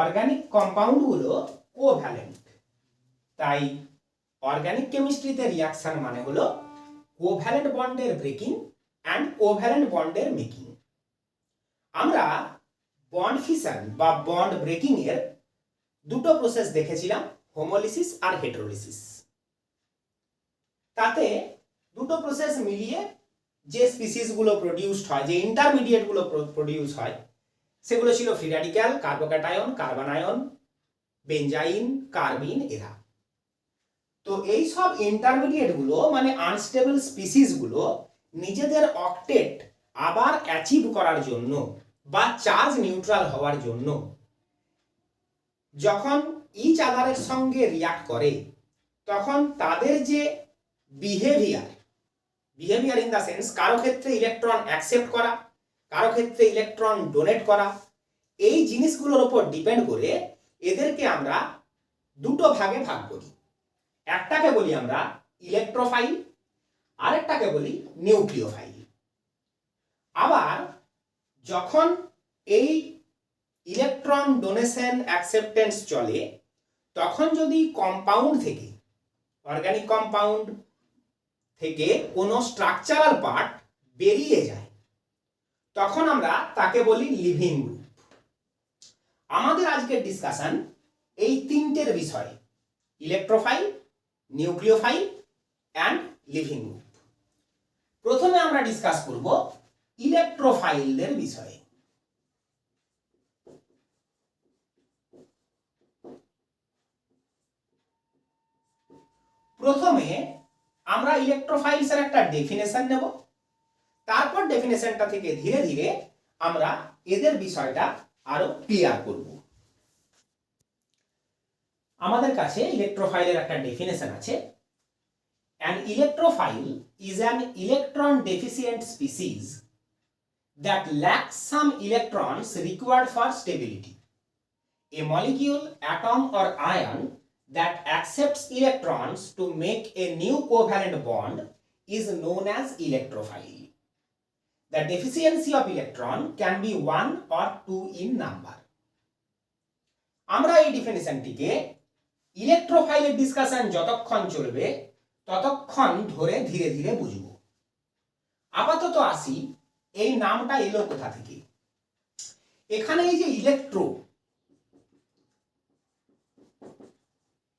Organic কম্পাউন্ডগুলো covalent. তাই organic কেমিস্ট্রিতে রিয়াকশন মানে হলো কোভ্যালেন্ট বন্ডের ব্রেকিং অ্যান্ড কোভ্যালেন্ট বন্ডের মেকিং। আমরা বন্ড ফিশন বা বন্ড ব্রেকিং এর দুটো প্রসেস দেখেছিলাম, হোমোলিসিস আর হেটেরোলিসিস। তাতে দুটো প্রসেস মিলিয়ে যে স্পিসিসগুলো প্রডিউসড হয়, যে ইন্টারমিডিয়েটগুলো প্রডিউস হয়, সেগুলো ছিল free radical, carbocation, carbanion, benzyne, carbene এরা। তো এই সব ইন্টারমিডিয়েটগুলো মানে আনস্টেবল স্পিসিসগুলো নিজেদের অক্টেট আবার অ্যাচিভ করার জন্য বা চার্জ নিউট্রাল হওয়ার জন্য যখন ইচ আদারের সঙ্গে রিয়াক্ট করে, তখন তাদের যে বিহেভিয়ার ইন দ্য সেন্স, কারো ক্ষেত্রে ইলেকট্রন অ্যাকসেপ্ট করা, কারো ক্ষেত্রে ইলেকট্রন ডোনেট করা, এই জিনিসগুলোর উপর ডিপেন্ড করে এদেরকে আমরা দুটো ভাগে ভাগ করি। একটাকে বলি আমরা ইলেকট্রোফাইল, আরেকটাকে বলি নিউক্লিওফাইল। আবার যখন এই ইলেকট্রন ডোনেশন অ্যাকসেপ্টেন্স চলে, তখন যদি কম্পাউন্ড থেকে, অর্গানিক কম্পাউন্ড থেকে কোনো স্ট্রাকচারাল পার্ট বেরিয়ে যায়, তখন আমরা তাকে বলি লিভিং গ্রুপ। আমাদের আজকের ডিসকাশন এই তিনটের বিষয়ে, electrophile, nucleophile and living group. প্রথমে আমরা ডিসকাস করব ইলেকট্রোফাইলদের বিষয়ে। প্রথমে আমরা ইলেকট্রোফাইলসের একটা ডেফিনেশন নেব, তারপর ডেফিনেশনটা থেকে ধীরে ধীরে আমরা এদের বিষয়টা আরো ক্লিয়ার করব। আমাদের কাছে ইলেকট্রোফাইলের একটা ডেফিনেশন আছে। An electrophile is an electron deficient species that lacks some electrons required for stability. A molecule, atom or ion that accepts electrons to make a new covalent bond is known as electrophile. The deficiency of electron can be 1 or 2 in number. আমরা এই ডেফিনিশনটিকে ইলেকট্রোফাইলের discussion যতক্ষণ চলবে ততক্ষণ ধরে ধীরে ধীরে বুঝব। আপাতত আসি এই নামটা এলো কোথা থেকে। এখানে এই যে ইলেকট্রো,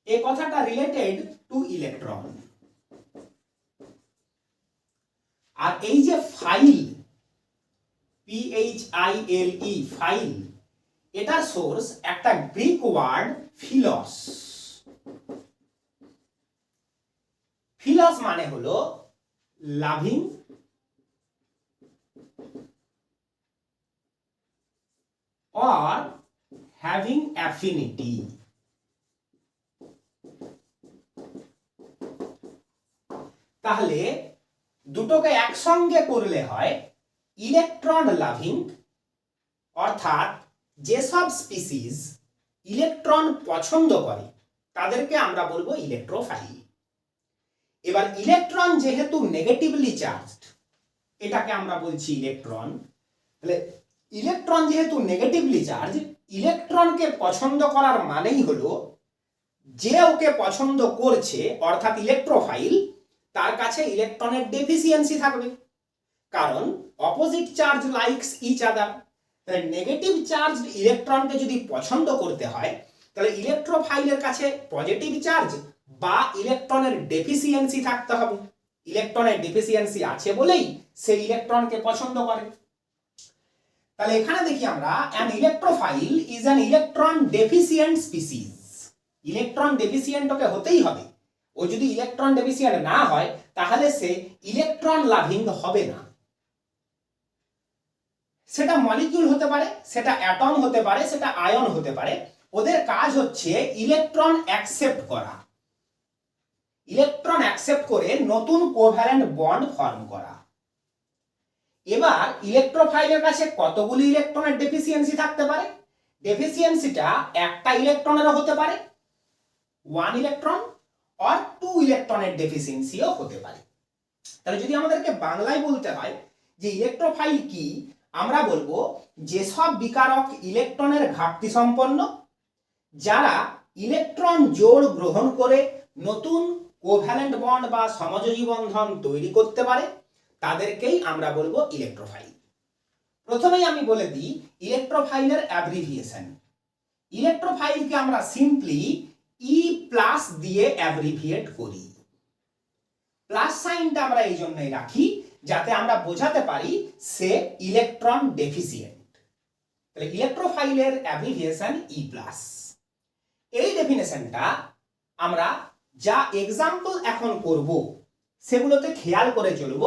এই কথাটা রিলেটেড টু ইলেকট্রন, আর এই যে ফাইল, PHILE ফাইল, এটার সোর্স একটা গ্রিক ওয়ার্ড ফিলস। ফিলস মানে হলো লাভিং or having affinity। তাহলে দুটোকে একসঙ্গে করলে হয় ইলেকট্রন লাভিং, অর্থাৎ যেসব স্পিসিস ইলেকট্রন পছন্দ করে তাদেরকে আমরা বলবো ইলেকট্রোফাইল। এবার ইলেকট্রন যেহেতু নেগেটিভলি চার্জড, এটাকে আমরা বলছি ইলেকট্রন। তাহলে ইলেকট্রন যেহেতু নেগেটিভলি চার্জ, ইলেকট্রনকে পছন্দ করার মানেই হলো যে ওকে পছন্দ করছে অর্থাৎ ইলেকট্রোফাইল, তার কাছে ইলেকট্রনের ডেফিসিয়েন্সি থাকবে, কারণ opposite charge likes each other. তাহলে নেগেটিভ চার্জ ইলেকট্রনকে যদি পছন্দ করতে হয়, তাহলে ইলেকট্রোফাইলের কাছে পজিটিভ চার্জ বা ইলেকট্রনের ডেফিসিয়েন্সি থাকতে হবে। ইলেকট্রনের ডেফিসিয়েন্সি আছে বলেই সে ইলেকট্রনকে পছন্দ করে। তাহলে এখানে দেখি আমরা an electrophile is an electron deficient species। Electron deficient okay হতেই হবে। ও যদি ইলেকট্রন ডেফিসিয়েন্ট না হয় তাহলে সে ইলেকট্রন লাভিং হবে না। সেটা মলিকিউল হতে পারে, সেটা অ্যাটম হতে পারে, সেটা আয়ন হতে পারে। ওদের কাজ হচ্ছে ইলেকট্রন অ্যাকসেপ্ট করা, ইলেকট্রন অ্যাকসেপ্ট করে নতুন কোভ্যালেন্ট বন্ড ফর্ম করা। এবার ইলেকট্রোফাইলের কাছে কতগুলি ইলেকট্রনের ডেফিসিয়েন্সি থাকতে পারে? ডেফিসিয়েন্সিটা একটা ইলেকট্রনেরও হতে পারে, 1 ইলেকট্রন, আর 2 ইলেকট্রনের ডেফিসিয়েন্সিও হতে পারে। তাহলে যদি আমাদেরকে বাংলায় বলতে হয় যে ইলেকট্রোফাইল কি, আমরা বলবো যেসব বিকারক ইলেকট্রনের ঘাটতি সম্পন্ন যারা ইলেকট্রন জোড় গ্রহণ করে নতুন কোভ্যালেন্ট বন্ড বা সমযোজী বন্ধন তৈরি করতে পারে তাদেরকেই আমরা বলবো ইলেকট্রোফাইল। প্রথমেই আমি বলে দিই ইলেকট্রোফাইলের অ্যাব্রিভিয়েশন। ইলেকট্রোফাইলকে আমরা সিম্পলি ই প্লাস দিয়ে অ্যাব্রিভিয়েট করি। প্লাস সাইনটা আমরা এই জন্যই রাখি যাতে আমরা বোঝাতে পারি সে ইলেকট্রন ডেফিসিয়েন্ট। তাহলে ইলেকট্রোফাইলের অ্যাব্রিভিয়েশন ই প্লাস। এই ডেফিনেশনটা আমরা যা এক্সাম্পল এখন করব সেগুলোতে খেয়াল করে চলব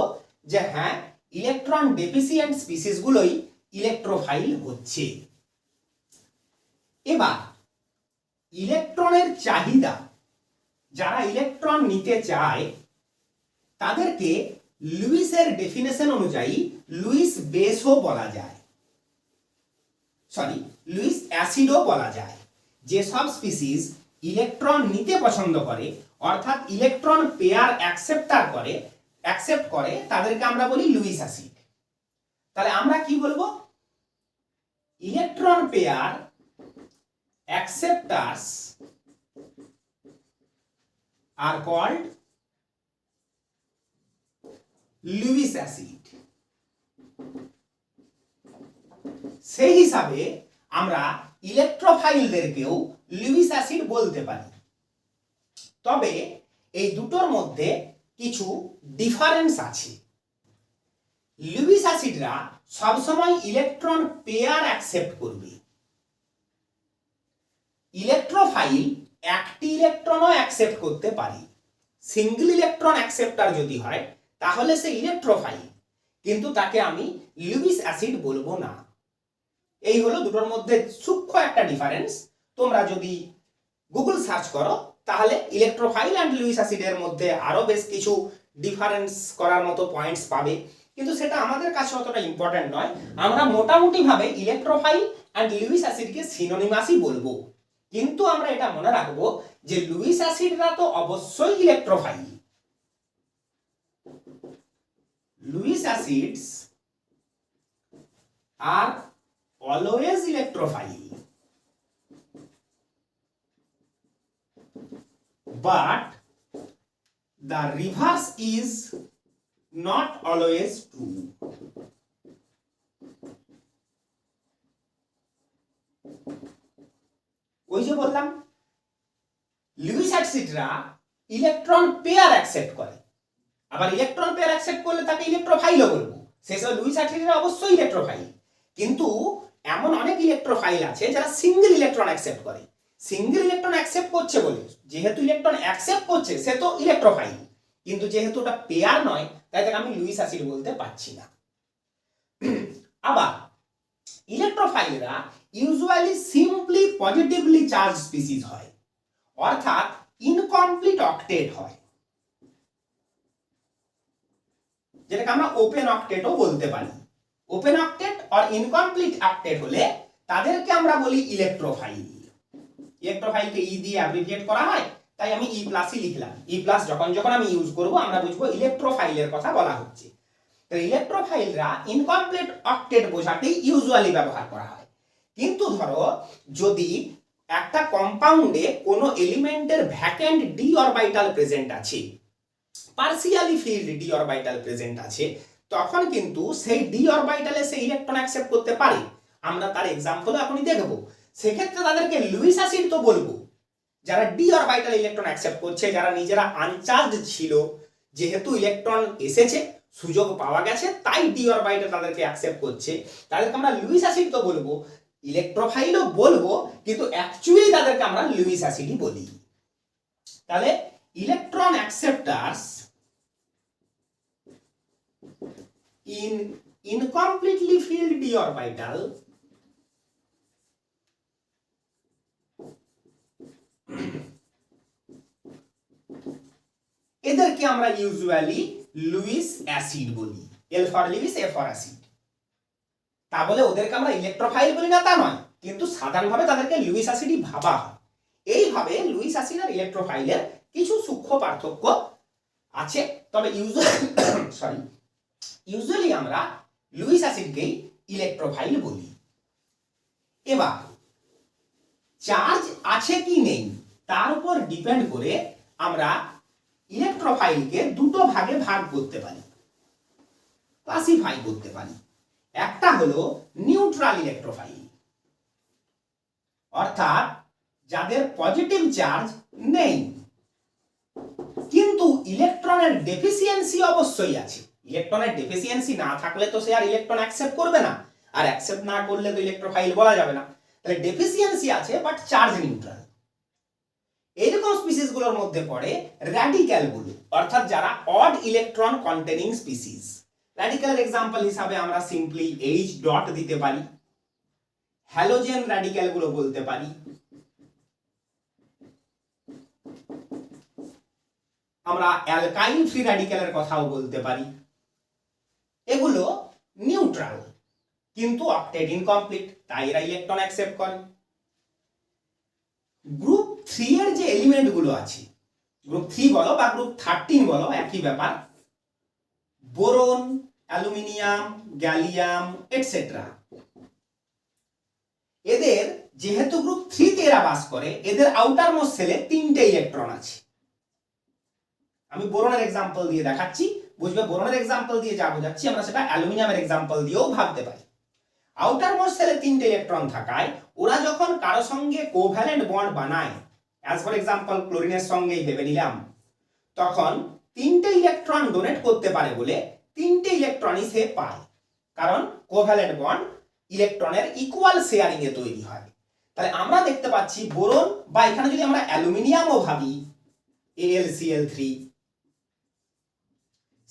যে হ্যাঁ ইলেকট্রন ডেফিসিয়েন্ট স্পিসিসগুলোই ইলেকট্রোফাইল হচ্ছে। এবার ইলেকট্রনের চাহিদা, যারা ইলেকট্রন নিতে চায় তাদেরকে লুইসের ডেফিনেশন অনুযায়ী লুইস বেসও বলা যায়, লুইস অ্যাসিডও বলা যায়। যেসব স্পিসিস ইলেকট্রন নিতে পছন্দ করে অর্থাৎ ইলেকট্রন পেয়ার অ্যাকসেপ্ট করে তাদেরকে আমরা বলি লুইস অ্যাসিড। তাহলে আমরা কি বলবো? Electron pair acceptors are called Lewis acid. সেই হিসাবে আমরা ইলেকট্রোফাইলদেরকেও লুইস অ্যাসিড বলতে পারি। তবে এই দুটোর মধ্যে কিছু ডিফারেন্স আছে। লুইস অ্যাসিডরা সবসময় ইলেকট্রন পেয়ার অ্যাকসেপ্ট করবে। ইলেকট্রোফাইল একটি ইলেকট্রনও অ্যাকসেপ্ট করতে পারে। সিঙ্গেল ইলেকট্রন অ্যাকসেপ্টার যদি হয় তাহলে সে ইলেকট্রোফাইল, কিন্তু তাকে আমি লুইস অ্যাসিড বলবো না। এই হলো দুটোর মধ্যে সূক্ষ্ম একটা ডিফারেন্স। তোমরা যদি গুগল সার্চ করো তাহলে ইলেকট্রোফাইল অ্যান্ড লুইস অ্যাসিডের মধ্যে আরো বেশ কিছু ডিফারেন্স করার মতো পয়েন্টস পাবে, কিন্তু সেটা আমাদের কাছে অতটা ইম্পর্টেন্ট নয়। আমরা মোটামুটি ভাবে ইলেকট্রোফাইল অ্যান্ড লুইস অ্যাসিডকে সিনোনিমাসই বলবো, কিন্তু আমরা এটা মনে রাখবো যে লুইস অ্যাসিডরা তো অবশ্যই ইলেকট্রোফাইল। লুইস অ্যাসিডস আর always electrophile, but the reverse is not always true. ওই যে বললাম লুইস অ্যাসিডরা ইলেকট্রন পেয়ার অ্যাকসেপ্ট করে, আবার ইলেকট্রন পেয়ার অ্যাকসেপ্ট করলে তাকে ইলেকট্রোফাইলও বলবো। সেসব লুইস অ্যাসিডরা অবশ্যই ইলেকট্রোফাইল, কিন্তু এমন অনেক ইলেকট্রোফাইল আছে যারা সিঙ্গেল ইলেকট্রন অ্যাকসেপ্ট করে। সিঙ্গেল ইলেকট্রন অ্যাকসেপ্ট করছে বলে যেহেতু ইলেকট্রন অ্যাকসেপ্ট করছে সে তো ইলেকট্রোফাইল, কিন্তু যেহেতু ওটা পেয়ার নয় তাই তাকে আমি লুইস অ্যাসিড বলতে পারছি না। আবার ইলেকট্রোফাইলরা usually simply positively charge species হয়, অর্থাৎ ইনকমপ্লিট অক্টেট হয়, যেটাকে আমরা ওপেন অক্টেটও বলতে পারি। ওপেন অক্টেট আর ইনকমপ্লিট অক্টেট হলে তাদেরকে আমরা বলি ইলেকট্রোফাইল। ইলেকট্রোফাইলকে ই দিয়ে অ্যাব্রিভিয়েট করা হয়, তাই আমি ই প্লাসই লিখলাম। ই প্লাস যখন আমি ইউজ করব আমরা বুঝবো ইলেকট্রোফাইলের কথা বলা হচ্ছে। তো ইলেকট্রোফাইলরা ইনকমপ্লিট অক্টেট বোঝাতেই ইউজুয়ালি ব্যবহার করা হয়। কিন্তু ধরো যদি একটা কম্পাউন্ডে কোনো এলিমেন্টের ভ্যাকেন্ট ডি অরবিটাল প্রেজেন্ট আছে, partially filled D orbital present আছে, তখন কিন্তু সেই ডি অরবিটালে সে ইলেকট্রন অ্যাকসেপ্ট করতে পারে। আমরা তার এক্সাম্পল এখনই দেখব। সেক্ষেত্রে তাদেরকে লুইস অ্যাসিড তো বলবো যারা ডি অরবিটাল ইলেকট্রন অ্যাকসেপ্ট করছে, যারা নিজেরা আনচার্জড ছিল, যেহেতু ইলেকট্রন এসেছে সুযোগ পাওয়া গেছে তাই ডি অরবিটাল তাদেরকে অ্যাকসেপ্ট করছে, তাদেরকে আমরা লুইস অ্যাসিড তো বলবো, ইলেকট্রোফাইলও বলবো, কিন্তু অ্যাকচুয়ালি তাদেরকে আমরা লুইস অ্যাসিডই বলি। তাহলে electron অ্যাকসেপ্টার্স in incompletely filled d orbital এদেরকে আমরা ইউজুয়ালি লুইস অ্যাসিড বলি। L for Lewis, A for acid. তা বলে ওদেরকে আমরা ইলেকট্রোফাইল বলি না তা নয়, কিন্তু সাধারণভাবে তাদেরকে লুইস অ্যাসিডই ভাবা হয়। এইভাবে লুইস অ্যাসিড আর ইলেকট্রোফাইলের কিছু সূক্ষ্ম পার্থক্য আছে। তবে ইউজুয়ালি আমরা লুইস অ্যাসিডকেই ইলেকট্রোফাইল বলি। এবার চার্জ আছে কি নেই তার উপর ডিপেন্ড করে আমরা ইলেকট্রোফাইলকে দুটো ভাগে ভাগ করতে পারি, ক্লাসিফাই করতে পারি। একটা হলো নিউট্রাল ইলেকট্রোফাইল, অর্থাৎ যাদের পজিটিভ চার্জ নেই কিন্তু ইলেকট্রনের ডেফিসিয়েন্সি অবশ্যই আছে। ইলেকট্রনের ডেফিসিয়েন্সি না থাকলে তো সে আর ইলেকট্রন অ্যাকসেপ্ট করবে না, আর অ্যাকসেপ্ট না করলে তো ইলেকট্রোফাইল বলা যাবে না। তাহলে ডেফিসিয়েন্সি আছে বাট চার্জ নিউট্রাল। এইরকম স্পিসিস গুলোর মধ্যে পড়ে র্যাডিক্যাল গুলো, অর্থাৎ যারা অড ইলেকট্রন কন্টেনিং স্পিসিস। র্যাডিক্যালের এক্সাম্পল হিসাবে আমরা সিম্পলি এইচ ডট দিতে পারি, হ্যালোজেন র্যাডিক্যাল গুলো বলতে পারি, আমরা অ্যালকাইল ফ্রি র্যাডিক্যালের কথাও বলতে পারি। এগুলো নিউট্রাল কিন্তু অক্টেট ইনকমপ্লিট, তাই এরা ইলেকট্রন অ্যাকসেপ্ট করে। গ্রুপ 3 এর যে এলিমেন্ট গুলো আছে, গ্রুপ 3 বলো বা গ্রুপ 13 বলো একই ব্যাপার, বোরন, অ্যালুমিনিয়াম, গ্যালিয়াম এটসেট্রা, এদের যেহেতু গ্রুপ 3 তে এরা বাস করে, এদের আউটার মোস্ট সেলে 3টে ইলেকট্রন আছে। আমি বোরনের এক্সাম্পল দিয়ে দেখাচ্ছি, বুঝবে বোরনের এক্সাম্পল দিয়ে যা বোঝাচ্ছি আমরা সেটা অ্যালুমিনিয়ামের এক্সাম্পল দিয়েও ভাবতে পারি। আউটার মোস্ট সেলে 3টে ইলেকট্রন থাকায় ওরা যখন কারো সঙ্গে কোভ্যালেন্ট বন্ড বানায়, অ্যাজ ফর এক্সাম্পল ক্লোরিনের সঙ্গেই ভেবে নিলাম, তখন 3টে ইলেকট্রন ডোনেট করতে পারে বলে 3টে ইলেকট্রনই সে পায়, কারণ কোভ্যালেন্ট বন্ড ইলেকট্রনের ইকুয়াল শেয়ারিং এ তৈরি হয়। তাহলে আমরা দেখতে পাচ্ছি বোরন, বা এখানে যদি আমরা অ্যালুমিনিয়ামও ভাবি AlCl3,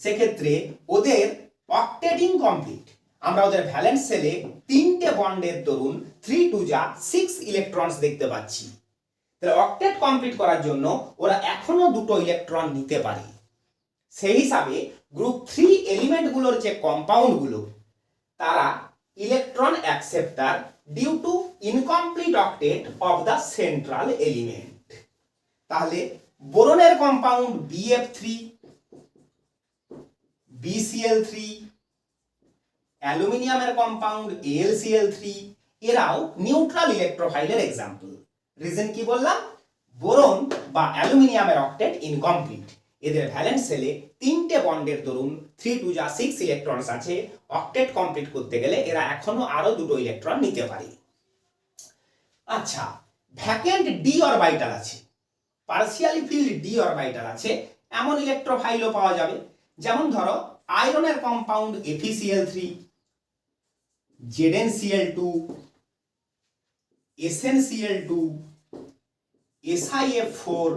সেক্ষেত্রে ওদের অক্টেট ইনকমপ্লিট। আমরা ওদের ভ্যালেন্স সেলে 3টে বন্ডের দরুন 3 টু যা 6 ইলেকট্রনস দেখতে পাচ্ছি। তাহলে অক্টেট কমপ্লিট করার জন্য ওরা এখনো দুটো ইলেকট্রন নিতে পারে। সেই হিসাবে গ্রুপ 3 এলিমেন্ট গুলোর যে কম্পাউন্ড গুলো তারা electron acceptor due to incomplete octet of the central element. তাহলে বোরনের কম্পাউন্ড BF3, BCl3, অ্যালুমিনিয়ামের কম্পাউন্ড AlCl3 এরাও নিউট্রাল ইলেকট্রোফাইলের এক্সাম্পল। রিজন কি বললাম? বোরন বা অ্যালুমিনিয়ামের অক্টেট ইনকমপ্লিট, এদের ভ্যালেন্স সেলে 3টে বন্ডের দরুন 3 টু যা 6 ইলেকট্রনস আছে। অক্টেট কমপ্লিট করতে গেলে এরা এখনো আরো দুটো ইলেকট্রন নিতে পারে। আচ্ছা, ভ্যাকেন্ট ডি অরবিটাল আছে, পার্সিয়ালি ফিল্ড ডি অরবিটাল আছে, এমন ইলেকট্রোফাইলও পাওয়া যাবে। যেমন ধরো আয়রনের compound FeCl3, ZnCl2, SnCl2, SiF4,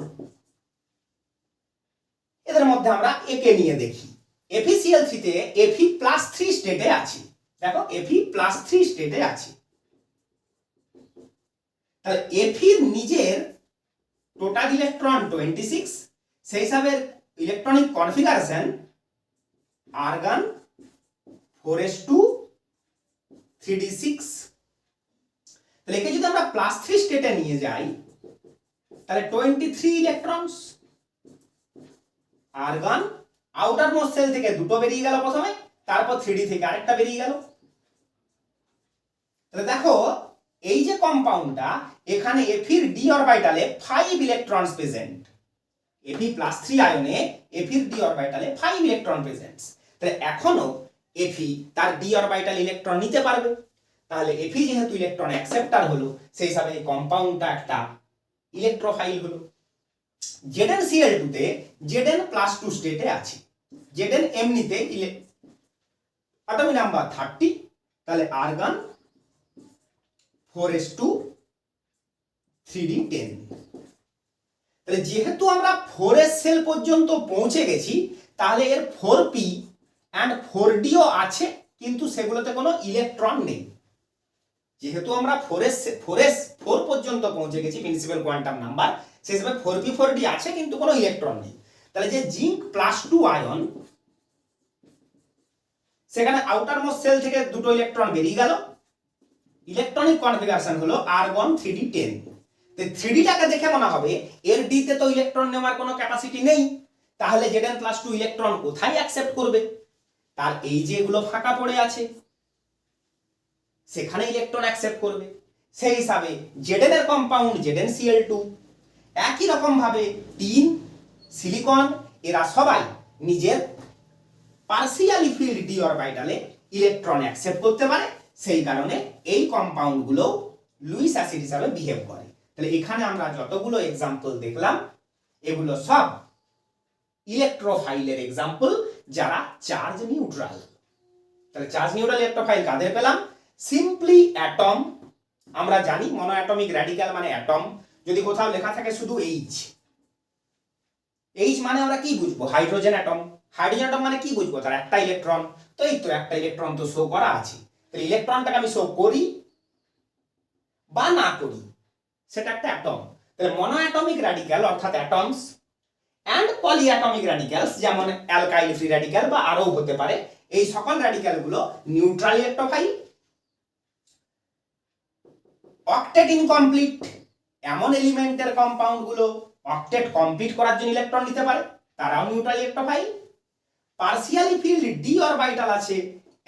এদের মধ্যে আমরা একে নিয়ে দেখি। FeCl3 তে Fe+3 স্টেটে আছে, দেখো Fe+3 স্টেটে আছে। তাহলে Fe নিজের টোটাল ইলেকট্রন 26, সেই হিসাবে electronic configuration argon 4s2 3d6। তাহলে একে যদি আমরা +3 স্টেটে নিয়ে যাই তাহলে 23 electrons. Argon outermost shell থেকে দুটো বেরিয়ে গেল প্রথমে, তারপর 3d থেকে আরেকটা বেরিয়ে গেল। তাহলে দেখো এই যে কম্পাউন্ডটা, এখানে Fe ডি অরবিটালে 5 ইলেকট্রনস প্রেজেন্ট। Fe+3 আয়নে Fe ডি অরবিটালে 5 ইলেকট্রন প্রেজেন্টস। তাহলে এখনো Fe তার ডি অরবিটাল ইলেকট্রন নিতে পারবে। তাহলে Fe যেহেতু ইলেকট্রন অ্যাকসেপ্টার হলো, সেই হিসাবে এই কম্পাউন্ডটা একটা ইলেকট্রোফাইল হলো। ZnCl2 তে Zn+2 স্টেটে আছে। Zn এমনিতে অ্যাটমিক নাম্বার 30, তাহলে আর্গন 4s2 3d10। তাহলে যেহেতু আমরা 4s সেল পর্যন্ত পৌঁছে গেছি, তাহলে এর 4p and 4dও আছে, কিন্তু সেগুলোতে কোনো ইলেকট্রন নেই। যেহেতু আমরা 4 পর্যন্ত পৌঁছে গেছি প্রিন্সিপাল কোয়ান্টাম নাম্বার, সেই হিসেবে 4p 4d আছে কিন্তু কোনো ইলেকট্রন নেই। তাহলে যে জিঙ্ক +2 আয়ন, সেখানে আউটার মোস্ট সেল থেকে দুটো ইলেকট্রন বেরিয়ে গেল। ইলেকট্রনিক কনফিগারেশন হলো আর্গন 3d10। তো 3dটাকে দেখে মনে হবে এর d তে তো ইলেকট্রন নেওয়ার কোনো ক্যাপাসিটি নেই, তাহলে Zn+2 ইলেকট্রন কোথায় অ্যাকসেপ্ট করবে? তার এই যে এগুলো ফাঁকা পড়ে আছে সেখানে ইলেকট্রন অ্যাকসেপ্ট করবে। সেই হিসাবে Zn এর কম্পাউন্ড ZnCl2। একই রকম ভাবে টিন, সিলিকন এরা সবাই নিজের পার্সিয়ালি ফিল্ড ডি অরবিটালে ইলেকট্রন অ্যাকসেপ্ট করতে পারে, সেই কারণে এই কম্পাউন্ডগুলো লুইস অ্যাসিড হিসাবে বিহেভ করে। তাহলে এখানে আমরা যতগুলো এক্সাম্পল দেখলাম এগুলো সব ইলেকট্রোফাইলের এক্সাম্পল যারা চার্জ নিউট্রাল। তাহলে চার্জ নিউট্রাল ইলেকট্রোফাইল কাদের পেলাম? Simply atom. আমরা জানি মনো অ্যাটমিক র্যাডিক্যাল মানে অ্যাটম। যদি কোথাও লেখা থাকে শুধু এইচ, এইচ মানে আমরা কি বুঝবো? Hydrogen atom. হাইড্রোজেন অ্যাটম মানে কি বুঝবো? তার একটা ইলেকট্রন। তো এই তো একটা ইলেকট্রন তো শো করা আছে। তাহলে ইলেকট্রনটাকে আমি শো করি বা না করি সেটা একটা অ্যাটম। তাহলে মনো অ্যাটমিক র্যাডিক্যাল অর্থাৎ অ্যাটমস অ্যান্ড পলিঅ্যাটমিক র্যাডিক্যালস যেমন অ্যালকাইল ফ্রি র্যাডিক্যাল বা আরও হতে পারে, এই সকল র্যাডিক্যালগুলো নিউট্রাল ইলেকট্রোফাইল। অক্টেট ইনকমপ্লিট এমন এলিমেন্টের কম্পাউন্ডগুলো অক্টেট কমপ্লিট করার জন্য ইলেকট্রন নিতে পারে, তারাও neutral electrophile. Partially filled D orbital আছে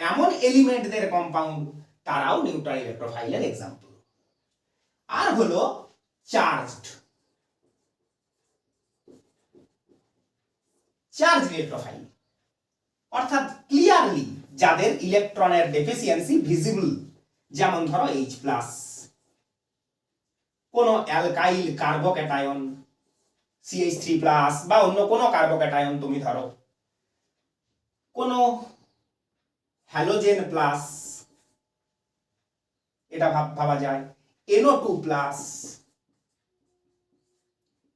এমন এলিমেন্টদের কম্পাউন্ড, তারাও নিউট্রাল ইলেকট্রোফাইলের এক্সাম্পল। আর হলো চার্জড ইলেকট্রোফাইল অর্থাৎ ক্লিয়ারলি যাদের ইলেকট্রনের ডেফিসিয়েন্সি ভিজিবল, যেমন ধরো H+, কোন অ্যালকাইল কার্বোক্যাটায়ন CH3+ বা অন্য কোনো কার্বোক্যাটায়ন তুমি ধরো, কোন হ্যালোজেন প্লাস, এটা ভাবা যায়, NO2+,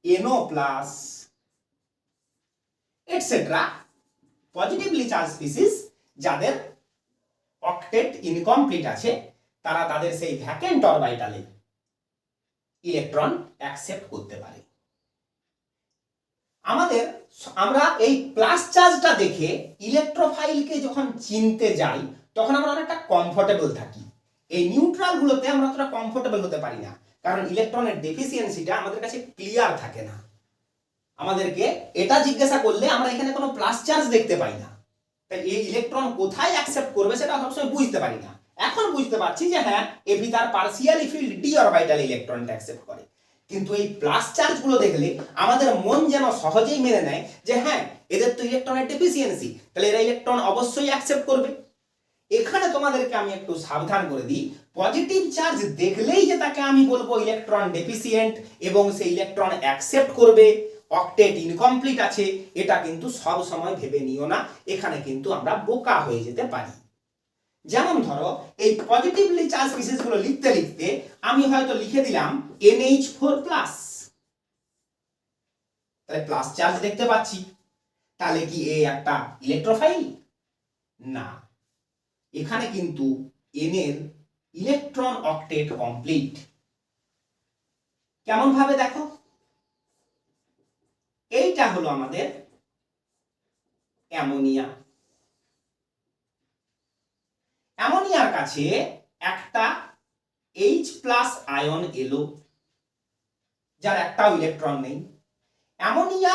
NO+, etcetera positively charge species যাদের অক্টেট ইনকমপ্লিট আছে, তারা তাদের সেই ভ্যাকেন্ট অরবিটালে ইলেকট্রন অ্যাকসেপ্ট করতে পারে। আমরা এই প্লাস চার্জটা দেখে ইলেকট্রোফাইলকে যখন চিনতে যাই তখন আমরা অনেকটা কমফোর্টেবল থাকি। এই নিউট্রাল গুলোতে আমরা অতটা কমফোর্টেবল হতে পারি না, কারণ ইলেকট্রনের ডেফিসিয়েন্সিটা আমাদের কাছে ক্লিয়ার থাকে না। আমাদেরকে এটা জিজ্ঞাসা করলে আমরা এখানে কোনো প্লাস চার্জ দেখতে পাই না, তাই এই ইলেকট্রন কোথায় অ্যাকসেপ্ট করবে সেটা সবসময় বুঝতে পারি না। এখন বুঝতে পারছি যে হ্যাঁ, এভি তার পার্সিয়ালি ফিল্ড ডি অরবিটালে ইলেকট্রনটা অ্যাকসেপ্ট করে। কিন্তু এই প্লাস চার্জগুলো দেখলে আমাদের মন যেন সহজেই মেনে নেয় যে হ্যাঁ, এদের তো ইলেকট্রনের ডেফিসিয়েন্সি, তাহলে এরা ইলেকট্রন অবশ্যই অ্যাকসেপ্ট করবে। এখানে তোমাদেরকে আমি একটু সাবধান করে দিই, পজিটিভ চার্জ দেখলেই যে তাকে আমি বলবো ইলেকট্রন ডেফিসিয়েন্ট এবং সেই ইলেকট্রন অ্যাকসেপ্ট করবে, অক্টেট ইনকমপ্লিট আছে, এটা কিন্তু সব সময় ভেবে নিও না। এখানে কিন্তু আমরা বোকা হয়ে যেতে পারি। যেমন ধরো এই পজিটিভলি চার্জ স্পিসিস গুলো লিখতে লিখতে আমি হয়তো লিখে দিলাম NH4+, তাহলে প্লাস চার্জ দেখতে পাচ্ছি, তাহলে কি এ একটা ইলেকট্রোফাইল? না, এখানে কিন্তু N এর ইলেকট্রন অক্টেট কমপ্লিট। কেমন ভাবে দেখো, এইটা হলো আমাদের অ্যামোনিয়া। অ্যামোনিয়ার কাছে একটা H+ আয়ন এলো, যার একটাও ইলেকট্রন নেই। অ্যামোনিয়া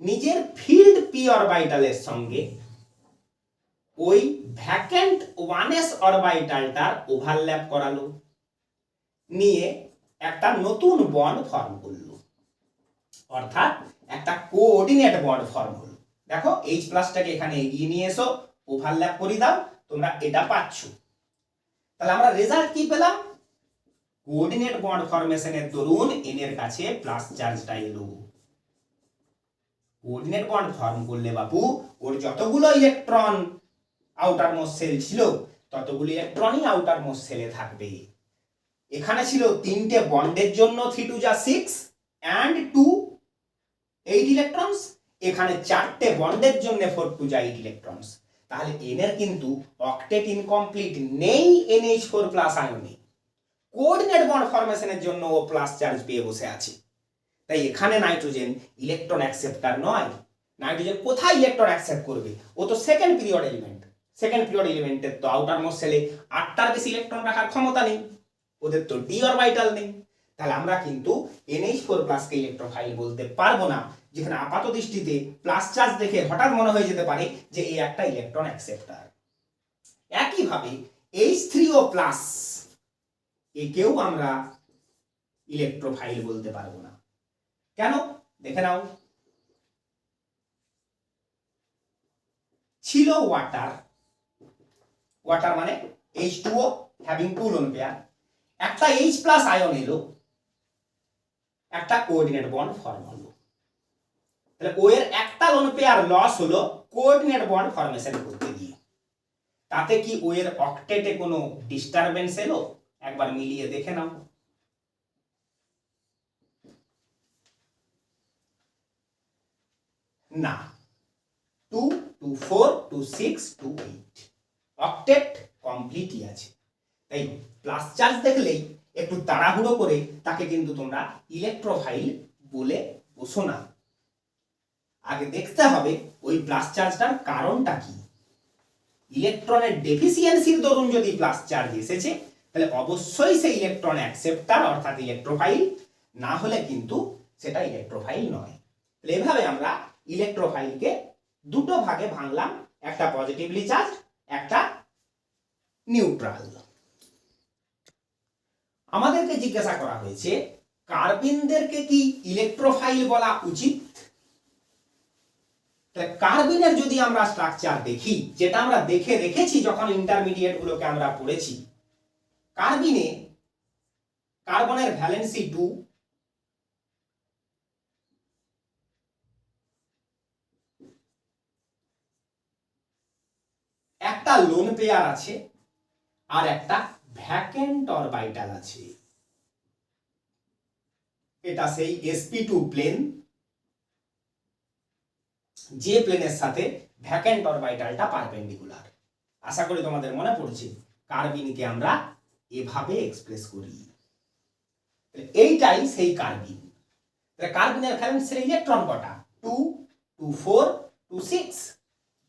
নিজের ফিল্ড p অরবিটালের সঙ্গে ওই ভ্যাকেন্ট 1s অরবিটালটার ওভারল্যাপ করালো, নিয়ে একটা নতুন বন্ড ফর্ম করলো, অর্থাৎ একটা কোঅর্ডিনেট বন্ড ফর্ম হলো। দেখো H+ টাকে এখানে এগিয়ে নিয়ে এসো, ওভারল্যাপ করে দাও, তোমরা এটা পাচ্ছ। তাহলে আমরা রেজাল্ট কি পেলাম? কোঅর্ডিনেট বন্ড ফরমেশনের দরুন N এর কাছে প্লাস চার্জটা এলো। কোঅর্ডিনেট বন্ড ফর্ম করলে বাবু ওর যতগুলো ইলেকট্রন আউটার মোস্ট সেল ছিল ততগুলো ইলেকট্রনই আউটার মোস্ট সেলে থাকবে। এখানে ছিল 3টে বন্ডের জন্য 3 2 যা 6 and 2 8 ইলেকট্রনস, এখানে 4টে বন্ডের জন্য 4 2 যা 8 ইলেকট্রনস। তাহলে N এর কিন্তু অক্টেট ইনকমপ্লিট নেই NH4+ আয়নে, কোঅর্ডিনেট বন্ড ফরমেশনের জন্য ও প্লাস চার্জ পেয়ে বসে আছে। তাই এখানে নাইট্রোজেন ইলেকট্রন অ্যাকসেপ্টার নয়। নাইট্রোজেন কোথায় ইলেকট্রন অ্যাকসেপ্ট করবে? ও তো second period element. Second period এলিমেন্টের তো আউটার মোস্ট সেলে 8টার বেশি ইলেকট্রন রাখার ক্ষমতা নেই, ওদের তো ডি অরবিটাল নেই। তাহলে আমরা কিন্তু NH4+ কে ইলেকট্রোফাইল বলতে পারবো না, যেখানে আপাত দৃষ্টিতে প্লাস চার্জ দেখে হঠাৎ মনে হয়ে যেতে পারে যে এই একটা ইলেকট্রন অ্যাকসেপ্টার। একইভাবে H3O+ একেও আমরা ইলেকট্রোফাইল বলতে পারবো না। কেন? দেখে নাও, ছিল ওয়াটার, ওয়াটার মানে H2O হ্যাভিং 2 লোন পেয়ার, একটা H প্লাস আয়ন এলো, একটা কোঅর্ডিনেট বন্ড ফর্ম হলো। তাহলে ও এর একটা লোন পেয়ার লস হলো কোঅর্ডিনেট বন্ড ফর্মেশন করতে গিয়ে। তাতে কি ও এর অক্টেটে কোনো ডিস্টারবেন্স এলো? একবার মিলিয়ে দেখে নাও। না, 2 2 4 2 6 2 8 অক্টেট কমপ্লিটই আছে। তাই প্লাস চার্জ দেখলেই একটু তাড়াহুড়ো করে তাকে কিন্তু তোমরা ইলেকট্রোফাইল বলে বসো না। আগে দেখতে হবে ওই প্লাস চার্জটার কারণটা কি। ইলেকট্রনের ডেফিসিয়েন্সির দরুন যদি প্লাস চার্জ এসেছে তাহলে অবশ্যই সেই ইলেকট্রন অ্যাকসেপ্টার অর্থাৎ ইলেকট্রোফাইল, না হলে কিন্তু সেটা ইলেকট্রোফাইল নয়। তাহলে এভাবে আমরা ইলেকট্রোফাইলকে দুটো ভাগে ভাঙলাম, একটা পজিটিভলি চার্জ, একটা নিউট্রাল। আমাদেরকে জিজ্ঞাসা করা হয়েছে কার্বিনদেরকে কি ইলেকট্রোফাইল বলা উচিত? তাহলে কার্বিনের যদি আমরা স্ট্রাকচার দেখি, যেটা আমরা দেখে রেখেছি যখন ইন্টারমিডিয়েট গুলোকে আমরা পড়েছি, কার্বিনে কার্বনের ভ্যালেন্সি 2, একটা লোন পেয়ার আছে, আর একটা ভ্যাকেন্ট অরবিটাল আছে। এটা সেই sp2 প্লেন, যে প্লেনের সাথে ভ্যাকেন্ট অরবিটালটা পারপেন্ডিকুলার। আশা করি তোমাদের মনে পড়ছে কার্বিনকে আমরা এভাবে এক্সপ্রেস করি। এইটাই সেই কার্বিন। কার্বিনের ভ্যালেন্সের ইলেকট্রন কটা? 2 2 4 2 6।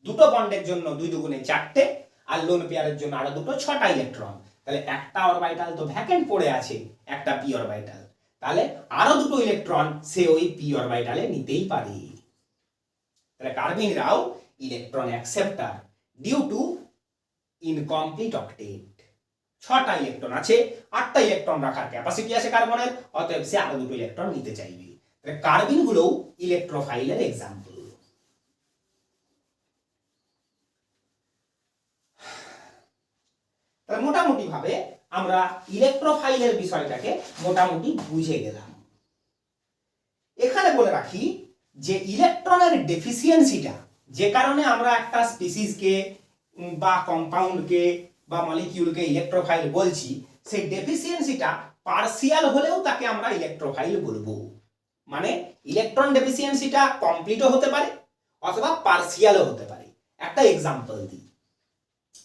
দুটো বন্ডের জন্য 2 দুগুণে 4টে, আর লোন পেয়ারের জন্য আরো দুটো 6টা ইলেকট্রন। তাহলে একটা অরবিটাল তো ভ্যাকেন্ট পড়ে আছে, একটা পি অরবিটাল, তাহলে আরো দুটো ইলেকট্রন সে ওই পি অরবিটালে নিতেই পারে। তাহলে কার্বিনরাও electron acceptor due to incomplete octet. 6টা ইলেকট্রন আছে, 8টা ইলেকট্রন রাখার ক্যাপাসিটি আছে কার্বনের, অতএব সে আরো দুটো ইলেকট্রন নিতে চাইবে। তাহলে কার্বিন গুলোও ইলেকট্রোফাইলের এক্সাম্পল। তাহলে মোটামুটি ভাবে আমরা ইলেকট্রোফাইলের বিষয়টাকে মোটামুটি বুঝে গেলাম। এখানে বলে রাখি যে ইলেকট্রনের ডেফিসিয়েন্সিটা, যে কারণে আমরা একটা স্পিসিসকে বা কম্পাউন্ডকে বা মলিকিউলকে ইলেকট্রোফাইল বলছি, সেই ডেফিসিয়েন্সিটা পার্সিয়াল হলেও তাকে আমরা ইলেকট্রোফাইল বলবো। মানে ইলেকট্রন ডেফিসিয়েন্সিটা কমপ্লিটও হতে পারে অথবা পার্সিয়ালও হতে পারে। একটা এক্সাম্পল দিই,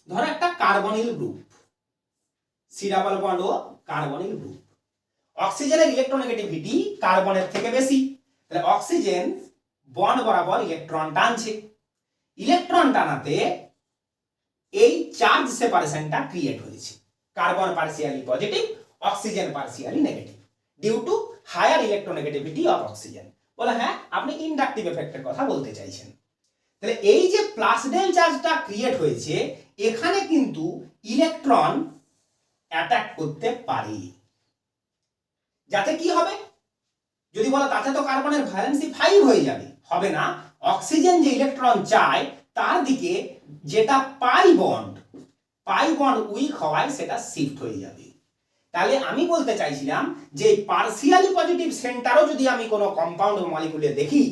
ধরো একটা carbonyl group, C double bond O carbonyl group, অক্সিজেনের ইলেকট্রোনেগেটিভিটি কার্বনের থেকে বেশি, তাহলে অক্সিজেন বন্ড বরাবর ইলেকট্রন টানছে। ইলেকট্রন টানাতে এই চার্জ সেপারেশনটা ক্রিয়েট হয়েছে, carbon partially positive, oxygen partially negative, due to higher electronegativity of oxygen. বলে হ্যাঁ, আপনি ইন্ডাকটিভ এফেক্টের কথা বলতে চাইছেন। তাহলে এই যে প্লাস ডেল চার্জটা ক্রিয়েট হয়েছে, এখানে কিন্তু ইলেকট্রন অ্যাটাক করতে পারে। যাতে কি হবে? যদি বলো তাতে তো কার্বনের ভ্যালেন্সি 5 হয়ে যাবে, হবে না। অক্সিজেন যে ইলেকট্রন চায় তার দিকে যেটা পাই বন্ড উইক হওয়ায় সেটা শিফট হয়ে যাবে। তাহলে আমি বলতে চাইছিলাম যে পার্সিয়ালি পজিটিভ সেন্টারও যদি আমি কোনো কম্পাউন্ড মলিকুলে দেখি,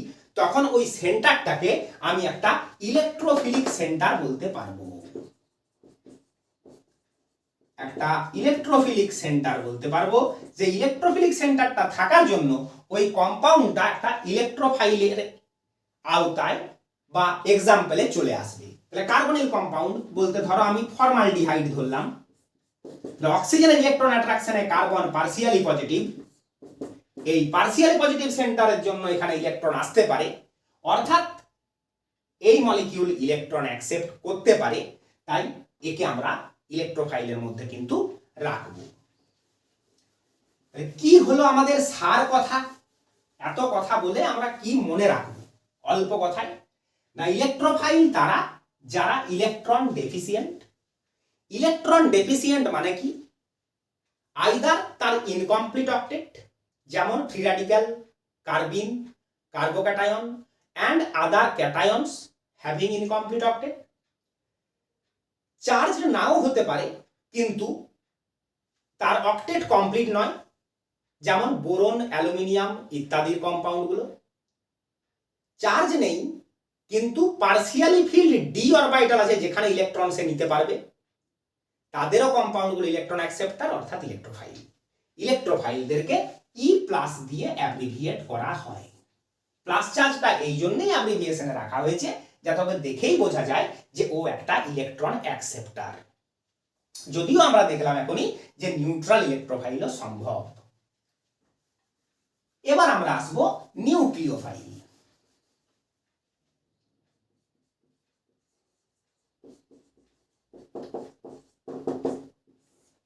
তখন ওই সেন্টারটাকে আমি একটা ইলেকট্রোফিলিক সেন্টার বলতে পারবো। একটা ইলেকট্রোফিলিক সেন্টার বলতে পারবো, যে ইলেকট্রোফিলিক সেন্টারটা থাকার জন্য ওই কম্পাউন্ডটা একটা ইলেকট্রোফাইলের আওতায় বা এক্সাম্পলে চলে আসবে। তাহলে কার্বনিল কম্পাউন্ড বলতে ধরো আমি ফর্মালডিহাইড ধরলাম, অক্সিজেনের ইলেকট্রন অ্যাট্রাকশনে কার্বন পার্সিয়ালি পজিটিভ, এই পার্সিয়ালি পজিটিভ সেন্টারের জন্য এখানে ইলেকট্রন আসতে পারে, অর্থাৎ এই মলিকিউল ইলেকট্রন অ্যাকসেপ্ট করতে পারে, তাই একে আমরা ইলেকট্রোফাইলের মধ্যে কিন্তু রাখবো। কি হলো আমাদের সার কথা? এত কথা বলে আমরা কি মনে রাখবো অল্প কথায়? না, ইলেকট্রোফাইল তারা যারা ইলেকট্রন ডেফিসিয়েন্ট। ইলেকট্রন ডেফিসিয়েন্ট মানে কি? আইদার তার ইনকমপ্লিট অক্টেট, যেমন free radical, carbene, carbocation and other cations having incomplete octet. Charge নাও হতে পারে কিন্তু তার অক্টেট কমপ্লিট নয়, যেমন বোরন, অ্যালুমিনিয়াম ইত্যাদির কম্পাউন্ডগুলো। চার্জ নেই কিন্তু পার্সিয়ালি ফিল্ড ডি অরবিটাল আছে যেখানে ইলেকট্রন সে নিতে পারবে, তাদেরও কম্পাউন্ডগুলো ইলেকট্রন অ্যাকসেপ্টার অর্থাৎ ইলেকট্রোফাইল। ইলেকট্রোফাইলদেরকে ই প্লাস দিয়ে অ্যাব্রিভিয়েট করা হয়। প্লাস চার্জটা এই জন্যই অ্যাব্রিভিয়েশনে রাখা হয়েছে যাতে ওকে দেখেই বোঝা যায় যে ও একটা ইলেকট্রন অ্যাকসেপ্টার। যদিও আমরা দেখলাম এখনই যে নিউট্রাল ইলেকট্রোফাইলও সম্ভব। এবার আমরা আসবো নিউক্লিওফাইল।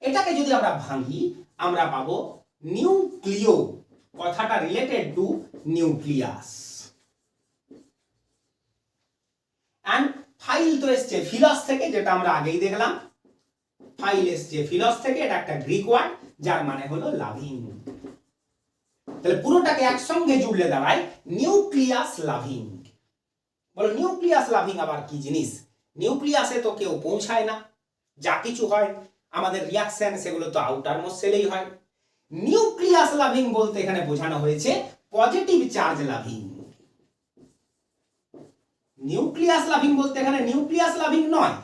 এটাকে যদি আমরা ভাঙি আমরা পাবো নিউক্লিও, কথাটা related to nucleus. And phile তো এসছে ফিলস থেকে, যেটা আমরা আগেই দেখলাম। ফাইল এসছে ফিলস থেকে, এটা একটা গ্রিক ওয়ার্ড যার মানে হলো লাভিং। তাহলে পুরোটাকে একসঙ্গে জুড়লে দাঁড়ায় নিউক্লিয়াস লাভিং। বলো নিউক্লিয়াস লাভিং আবার কি জিনিস? নিউক্লিয়াসে তো কেউ পৌঁছায় না, যা কিছু হয় আমাদের রিয়াকশন সেগুলো তো আউটার মোস্ট সেলেই হয়। নিউক্লিয়াস লাভিং বলতে এখানে বোঝানো হয়েছে positive charge loving. Nucleus loving বলতে এখানে নিউক্লিয়াস লাভিং নয়,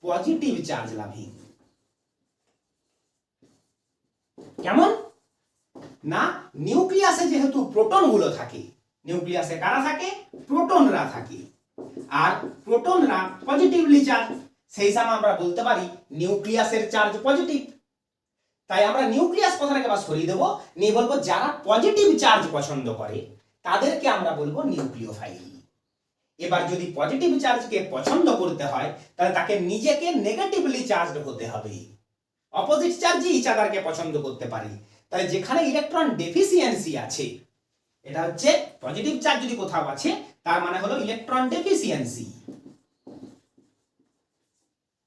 পজিটিভ চার্জ লাভিং। কেমন না, নিউক্লিয়াসে যেহেতু প্রোটন গুলো থাকে, নিউক্লিয়াসে কারা থাকে? প্রোটনরা থাকে, আর প্রোটনরা পজিটিভলি চার্জ, সেই সময় আমরা বলতে পারি নিউক্লিয়াসের চার্জ পজিটিভ। তাই আমরা নিউক্লিয়াস কথাটাকে আবার সরিয়ে দেবো, নিয়ে বলবো যারা পজিটিভ চার্জ পছন্দ করে তাদেরকে আমরা বলবো নিউক্লিওফাইল। এবার যদি পজিটিভ চার্জকে পছন্দ করতে হয় তাহলে তাকে নিজেকে নেগেটিভলি চার্জড হতে হবে। অপোজিট চার্জই ইচ আদারকে পছন্দ করতে পারে। তাহলে যেখানে ইলেকট্রন ডেফিসিয়েন্সি আছে, এটা হচ্ছে পজিটিভ চার্জ যদি কোথাও আছে তার মানে হলো ইলেকট্রন ডেফিসিয়েন্সি।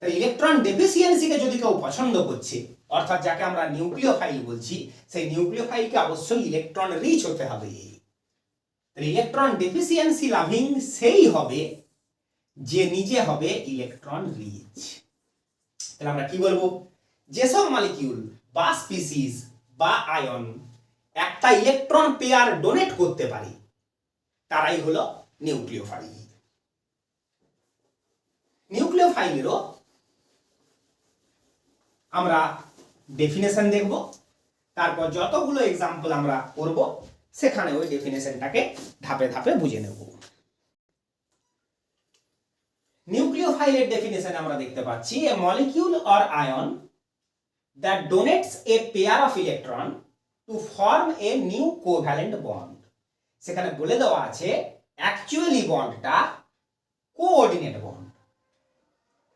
তাই ইলেকট্রন ডেফিসিয়েন্সিকে যদি কেউ পছন্দ করছে, অর্থাৎ যাকে আমরা নিউক্লিওফাইল বলছি, সেই নিউক্লিওফাইলকে অবশ্যই ইলেকট্রন রিচ হতে হবে। ইলেকট্রন ডেফিসিয়েন্সি লাভিং সেই হবে যে নিজে হবে ইলেকট্রন রিচ। তাহলে আমরা কি বলবো? যেসব মলিকিউল বা স্পিসিস বা আয়ন একটা ইলেকট্রন পেয়ার ডোনেট করতে পারে তারাই হলো নিউক্লিওফাইল। নিউক্লিওফাইলেরও আমরা ডেফিনেশন দেখব, তারপর যতগুলো এক্সাম্পল আমরা করব সেখানে ওই ডেফিনেশনটাকে ধাপে ধাপে বুঝে নেব। নিউক্লিওফাইলের ডেফিনেশন আমরা দেখতে পাচ্ছি a molecule or ion that donates a pair of electron to form a new covalent bond. সেখানে বলে দেওয়া আছে অ্যাকচুয়ালি বন্ডটা কোঅর্ডিনেট বন্ড।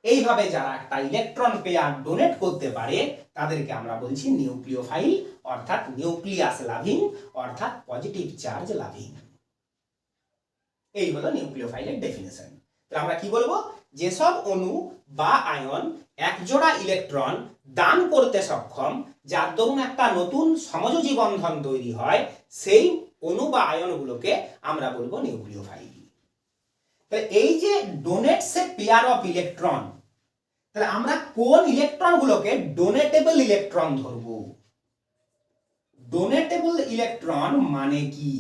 এইভাবে যারা একটা ইলেকট্রন পেয়ার ডোনেট করতে পারে তাদেরকে আমরা বলছি নিউক্লিওফাইল, অর্থাৎ নিউক্লিয়াস লাভিং, অর্থাৎ পজিটিভ চার্জ লাভিং। এই হলো নিউক্লিওফাইলের ডেফিনেশন। তাহলে আমরা কি বলবো? যেসব অণু বা আয়ন একজোড়া ইলেকট্রন দান করতে সক্ষম, যার দরুন একটা নতুন সমযোজী বন্ধন তৈরি হয়, সেই অণু বা আয়নগুলোকে আমরা বলবো নিউক্লিওফাইল। তাহলে এই যে donates a pair of electron, তাহলে আমরা কোন ইলেকট্রন গুলোকে ডোনেটেবল ইলেকট্রন ধরবো? ডোনেটেবল ইলেকট্রন মানে কি?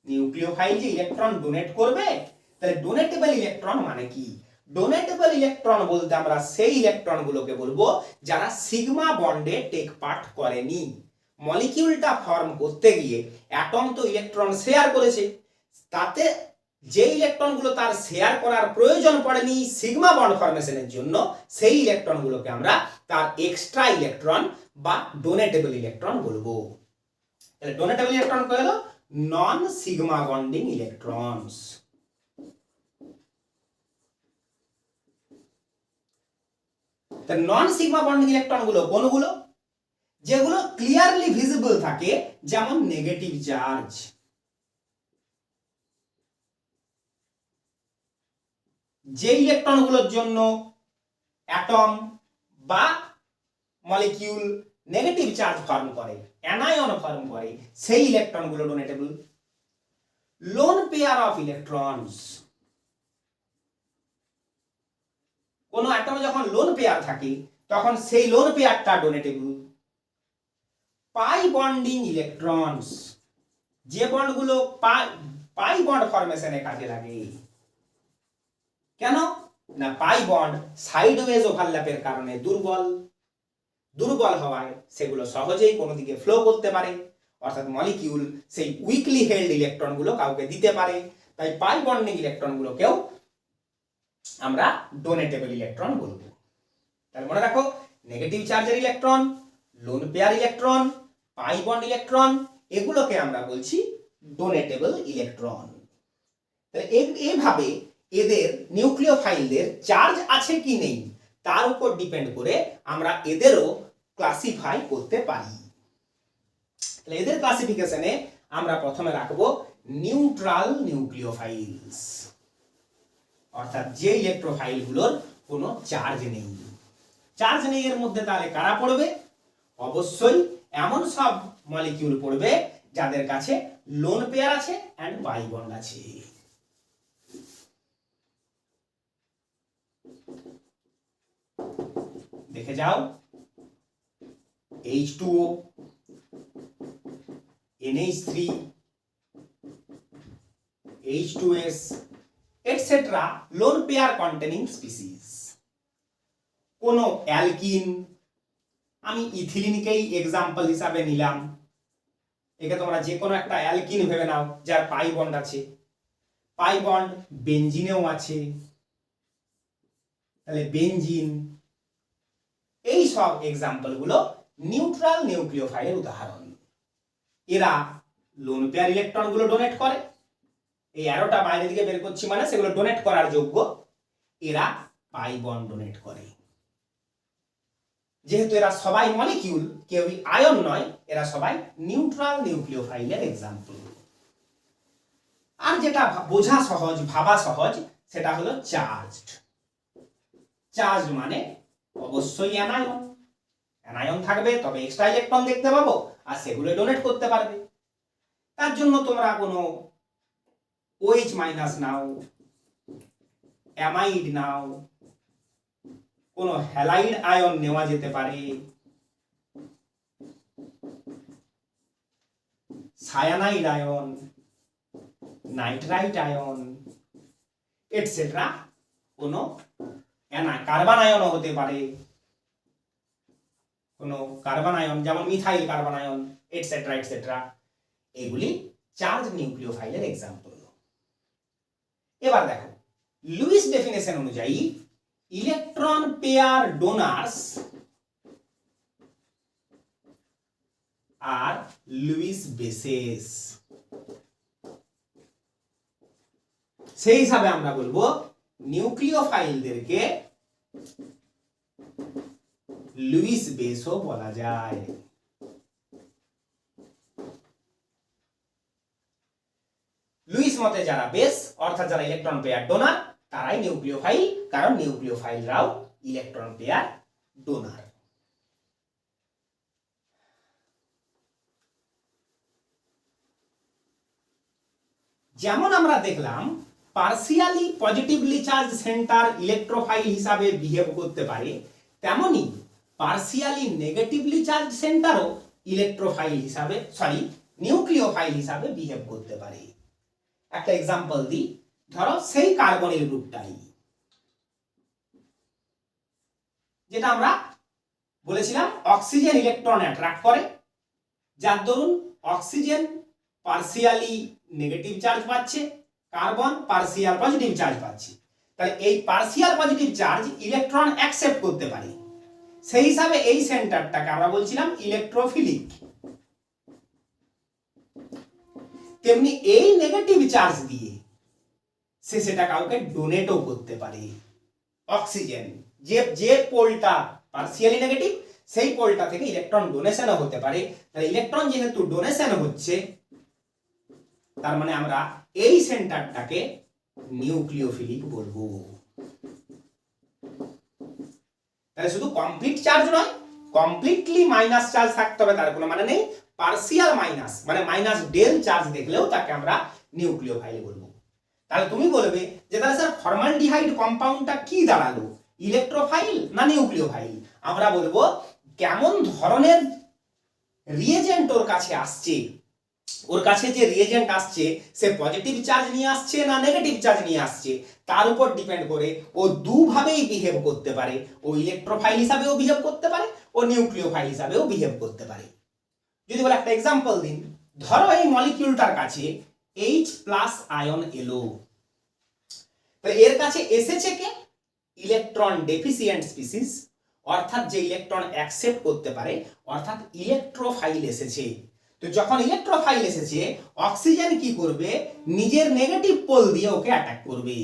নিউক্লিওফাইল যে ইলেকট্রন ডোনেট করবে, তাহলে ডোনেটেবল ইলেকট্রন মানে কি? ডোনেটেবল ইলেকট্রন বলতে আমরা সেই ইলেকট্রন গুলোকে বলবো যারা সিগমা বন্ডে টেক পার্ট করেনি। মলিকিউলটা ফর্ম করতে গিয়ে অ্যাটম তো ইলেকট্রন শেয়ার করেছে, তাতে যে ইলেকট্রনগুলো তার শেয়ার করার প্রয়োজন পড়েনি সিগমা বন্ড ফরমেশনের জন্য, সেই ইলেকট্রনগুলোকে আমরা তার এক্সট্রা ইলেকট্রন বা ডোনেটেবল ইলেকট্রন বলবো। তাহলে ডোনেটেবল ইলেকট্রন কি হলো? নন সিগমা বন্ডিং ইলেকট্রনস। তাহলে নন সিগমা বন্ডিং ইলেকট্রন গুলো কোনগুলো? যেগুলো ক্লিয়ারলি ভিজিবল থাকে, যেমন নেগেটিভ চার্জ। যে ইলেকট্রনগুলোর জন্য অ্যাটম বা মলিকিউল নেগেটিভ চার্জ ফর্ম করে, অ্যানায়ন ফর্ম করে, সেই ইলেকট্রনগুলো ডোনেটেবল। লোন পেয়ার অফ ইলেকট্রনস, কোন অ্যাটমে যখন লোন পেয়ার থাকে তখন সেই লোন পেয়ারটা ডোনেটেবল। পাই বন্ডিং ইলেকট্রনস, যে বন্ডগুলো পাই বন্ড ফরমেশনে কাজে লাগে। কেন না পাই বন্ড সাইডওয়েজ ওভারল্যাপের কারণে দুর্বল হওয়ায় সেগুলো সহজেই কোনো দিকে ফ্লো করতে পারে, অর্থাৎ মলিকিউল সেই উইকলি হেল্ড ইলেকট্রনগুলো কাউকে দিতে পারে। তাই পাই বন্ডিং ইলেকট্রনগুলোকেও আমরা ডোনেটেবল ইলেকট্রন বলবো। তাহলে মনে রাখো, নেগেটিভ চার্জের electron, lone pair electron, pi bond electron, এগুলোকে আমরা বলছি ডোনেটেবল ইলেকট্রন। তাহলে এইভাবে এদের নিউক্লিওফাইলদের চার্জ আছে কি নেই তার উপর ডিপেন্ড করে আমরা এদেরও ক্লাসিফাই করতে পারি। তাহলে এদের ক্লাসিফিকেশনে আমরা প্রথমে রাখবো নিউট্রাল নিউক্লিওফাইলস, অর্থাৎ যে ইলেকট্রোফাইলগুলোর কোনো চার্জ নেই। চার্জ নেই এর মধ্যে তাহলে কারা পড়বে? অবশ্যই এমন সব মলিকিউল পড়বে যাদের কাছে লোন পেয়ার আছে এন্ড পাই বন্ড আছে। দেখে যাও, H2O, NH3, H2S, etc. Lone pair containing species. কোন অ্যালকিন, আমি ইথিলিনকেই এক্সাম্পল হিসাবে নিলাম, একে তোমরা যে কোনো একটা অ্যালকিন ভেবে নাও যার পাই বন্ড আছে। পাই বন্ড বেনজিনেও আছে, তাহলে বেনজিন, এই সব এক্সাম্পল গুলো নিউট্রাল নিউক্লিওফাইলের উদাহরণ। এরা লোন পেয়ার ইলেকট্রন গুলো ডোনেট করে, এই অ্যারোটা বাইরে দিকে বের করছি মানে সেগুলো ডোনেট করার যোগ্য। এরা পাই বন্ড ডোনেট করে, যেহেতু এরা সবাই মলিকিউল, কেউই আয়ন নয়, এরা সবাই নিউট্রাল নিউক্লিওফাইলের এক্সাম্পল। আর যেটা বোঝা সহজ, ভাবা সহজ, সেটা হলো চার্জড। চার্জড মানে অবশ্যই অ্যানায়ন, অ্যানায়ন থাকবে তবে এক্সট্রা ইলেকট্রন দেখতে পাবো আর সেগুলো ডোনেট করতে পারবে। তার জন্য তোমরা কোনো OH মাইনাস নাও, অ্যামাইড নাও, কোনো হ্যালাইড আয়ন নেওয়া যেতে পারে, cyanide ion, nitrite ion, etcetera. কোনো কার্বন আয়নও হতে পারে, কোনো কার্বন আয়ন যেমন methyl carbon ion, etcetera etcetera. এগুলি চার্জ নিউক্লিওফাইলের এক্সাম্পল। এবার দেখো, লুইস ডেফিনেশন অনুযায়ী ইলেকট্রন পেয়ার ডোনার্স আর লুইস বেসেস। সেই হিসাবে আমরা বলবো নিউক্লিওফাইলদেরকে লুইস বেসও বলা যায়। লুইস মতে যারা বেস অর্থাৎ যারা ইলেকট্রন পেয়ার ডোনার তারাই নিউক্লিওফাইল, কারণ নিউক্লিওফাইলরাও ইলেকট্রন পেয়ার ডোনার। যেমন আমরা দেখলাম partially positively charge centre electrophile হিসাবে বিহেভ করতে পারে, তেমনি পার্সিয়ালি নেগেটিভলি চার্জ সেন্টারও ইলেকট্রোফাইল হিসাবে নিউক্লিওফাইল হিসাবে বিহেভ করতে পারে। একটা এক্সাম্পল দিই, ধরো সেই কার্বনিল গ্রুপটাই, যেটা আমরা বলেছিলাম অক্সিজেন ইলেকট্রন অ্যাট্রাক্ট করে, যার দরুন অক্সিজেন পার্সিয়ালি নেগেটিভ চার্জ পাচ্ছে, কার্বন পার্সিয়াল পজিটিভ চার্জ পাচ্ছে। তাহলে এই partial positive charge electron accept করতে পারে, সেই হিসাবে এই সেন্টারটাকে আমরা বলছিলাম ইলেকট্রোফিলিক। তেমনি এই নেগেটিভ চার্জ দিয়ে সেটা কাউকে ডোনেটও করতে পারে। অক্সিজেন যে পোলটা পার্সিয়ালি নেগেটিভ, সেই পোলটা থেকে ইলেকট্রন ডোনেশনও হতে পারে। তাহলে ইলেকট্রন যেহেতু ডোনেশন হচ্ছে, তার মানে আমরা এই সেন্টারটাকে নিউক্লিওফিলিক বলবো। তাহলে শুধু কমপ্লিট চার্জ নয়, কমপ্লিটলি মাইনাস চার্জ থাকতে হবে তার কোনো মানে নেই, পার্সিয়াল মাইনাস মানে মাইনাস ডেল চার্জ দেখলেও তাকে আমরা নিউক্লিওফাইল বলবো। তাহলে তুমি বলবে যে তাহলে স্যার ফর্মালডিহাইড কম্পাউন্ডটা কি দাঁড়ালো, ইলেকট্রোফাইল না নিউক্লিওফাইল? আমরা বলবো কেমন ধরনের রিয়েজেন্ট ওর কাছে আসছে, ওর কাছে যে রিয়েজেন্ট আসছে সে পজিটিভ চার্জ নিয়ে আসছে না নেগেটিভ চার্জ নিয়ে আসছে তার উপর ডিপেন্ড করে ও দুভাবেই বিহেভ করতে পারে। ও ইলেকট্রোফাইল হিসাবেও বিহেভ করতে পারে, ও নিউক্লিওফাইল হিসাবেও বিহেভ করতে পারে। যদি বলে একটা এক্সাম্পল দিন, ধরো এই মলিকিউলটার কাছে H প্লাস আয়ন এলো, তাহলে এর কাছে এসেছে কে? ইলেকট্রন ডেফিসিয়েন্ট স্পিসিস, অর্থাৎ যে ইলেকট্রন অ্যাকসেপ্ট করতে পারে, অর্থাৎ ইলেকট্রোফাইল এসেছে। তো যখন ইলেকট্রোফাইল এসেছে অক্সিজেন কি করবে? নিজের নেগেটিভ পোল দিয়ে ওকে অ্যাটাক করবে।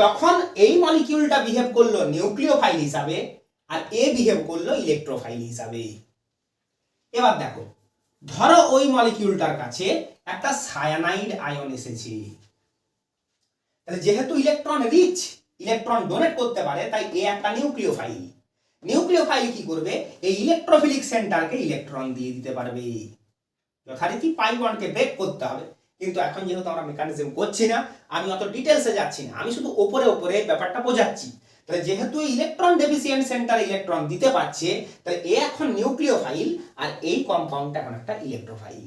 তখন এই মলিকিউলটা বিহেভ করলো নিউক্লিওফাইল হিসাবে আর এ বিহেভ করলো ইলেকট্রোফাইল হিসাবে। এবার দেখো, ধরো ওই মলিকিউলটার কাছে একটা সায়ানাইড আয়ন এসেছে, তাহলে যেহেতু ইলেকট্রন রিচ, ইলেকট্রন ডোনেট করতে পারে, তাই এ একটা নিউক্লিওফাইল। নিউক্লিওফাইল কি করবে? এই ইলেকট্রোফিলিক সেন্টারকে ইলেকট্রন দিয়ে দিতে পারবে। যথারীতি পাই বন্ডকে ব্রেক করতে হবে, কিন্তু এখন যেহেতু আমরা মেকানিজম করছি না, আমি অত ডিটেলসে যাচ্ছি না, আমি শুধু ওপরে ওপরে ব্যাপারটা বোঝাচ্ছি। তাহলে যেহেতু ইলেকট্রন ডেফিসিয়েন্ট সেন্টার ইলেকট্রন দিতে পারছে, তাহলে এ এখন নিউক্লিওফাইল আর এই কম্পাউন্ডটা এখন একটা ইলেকট্রোফাইল।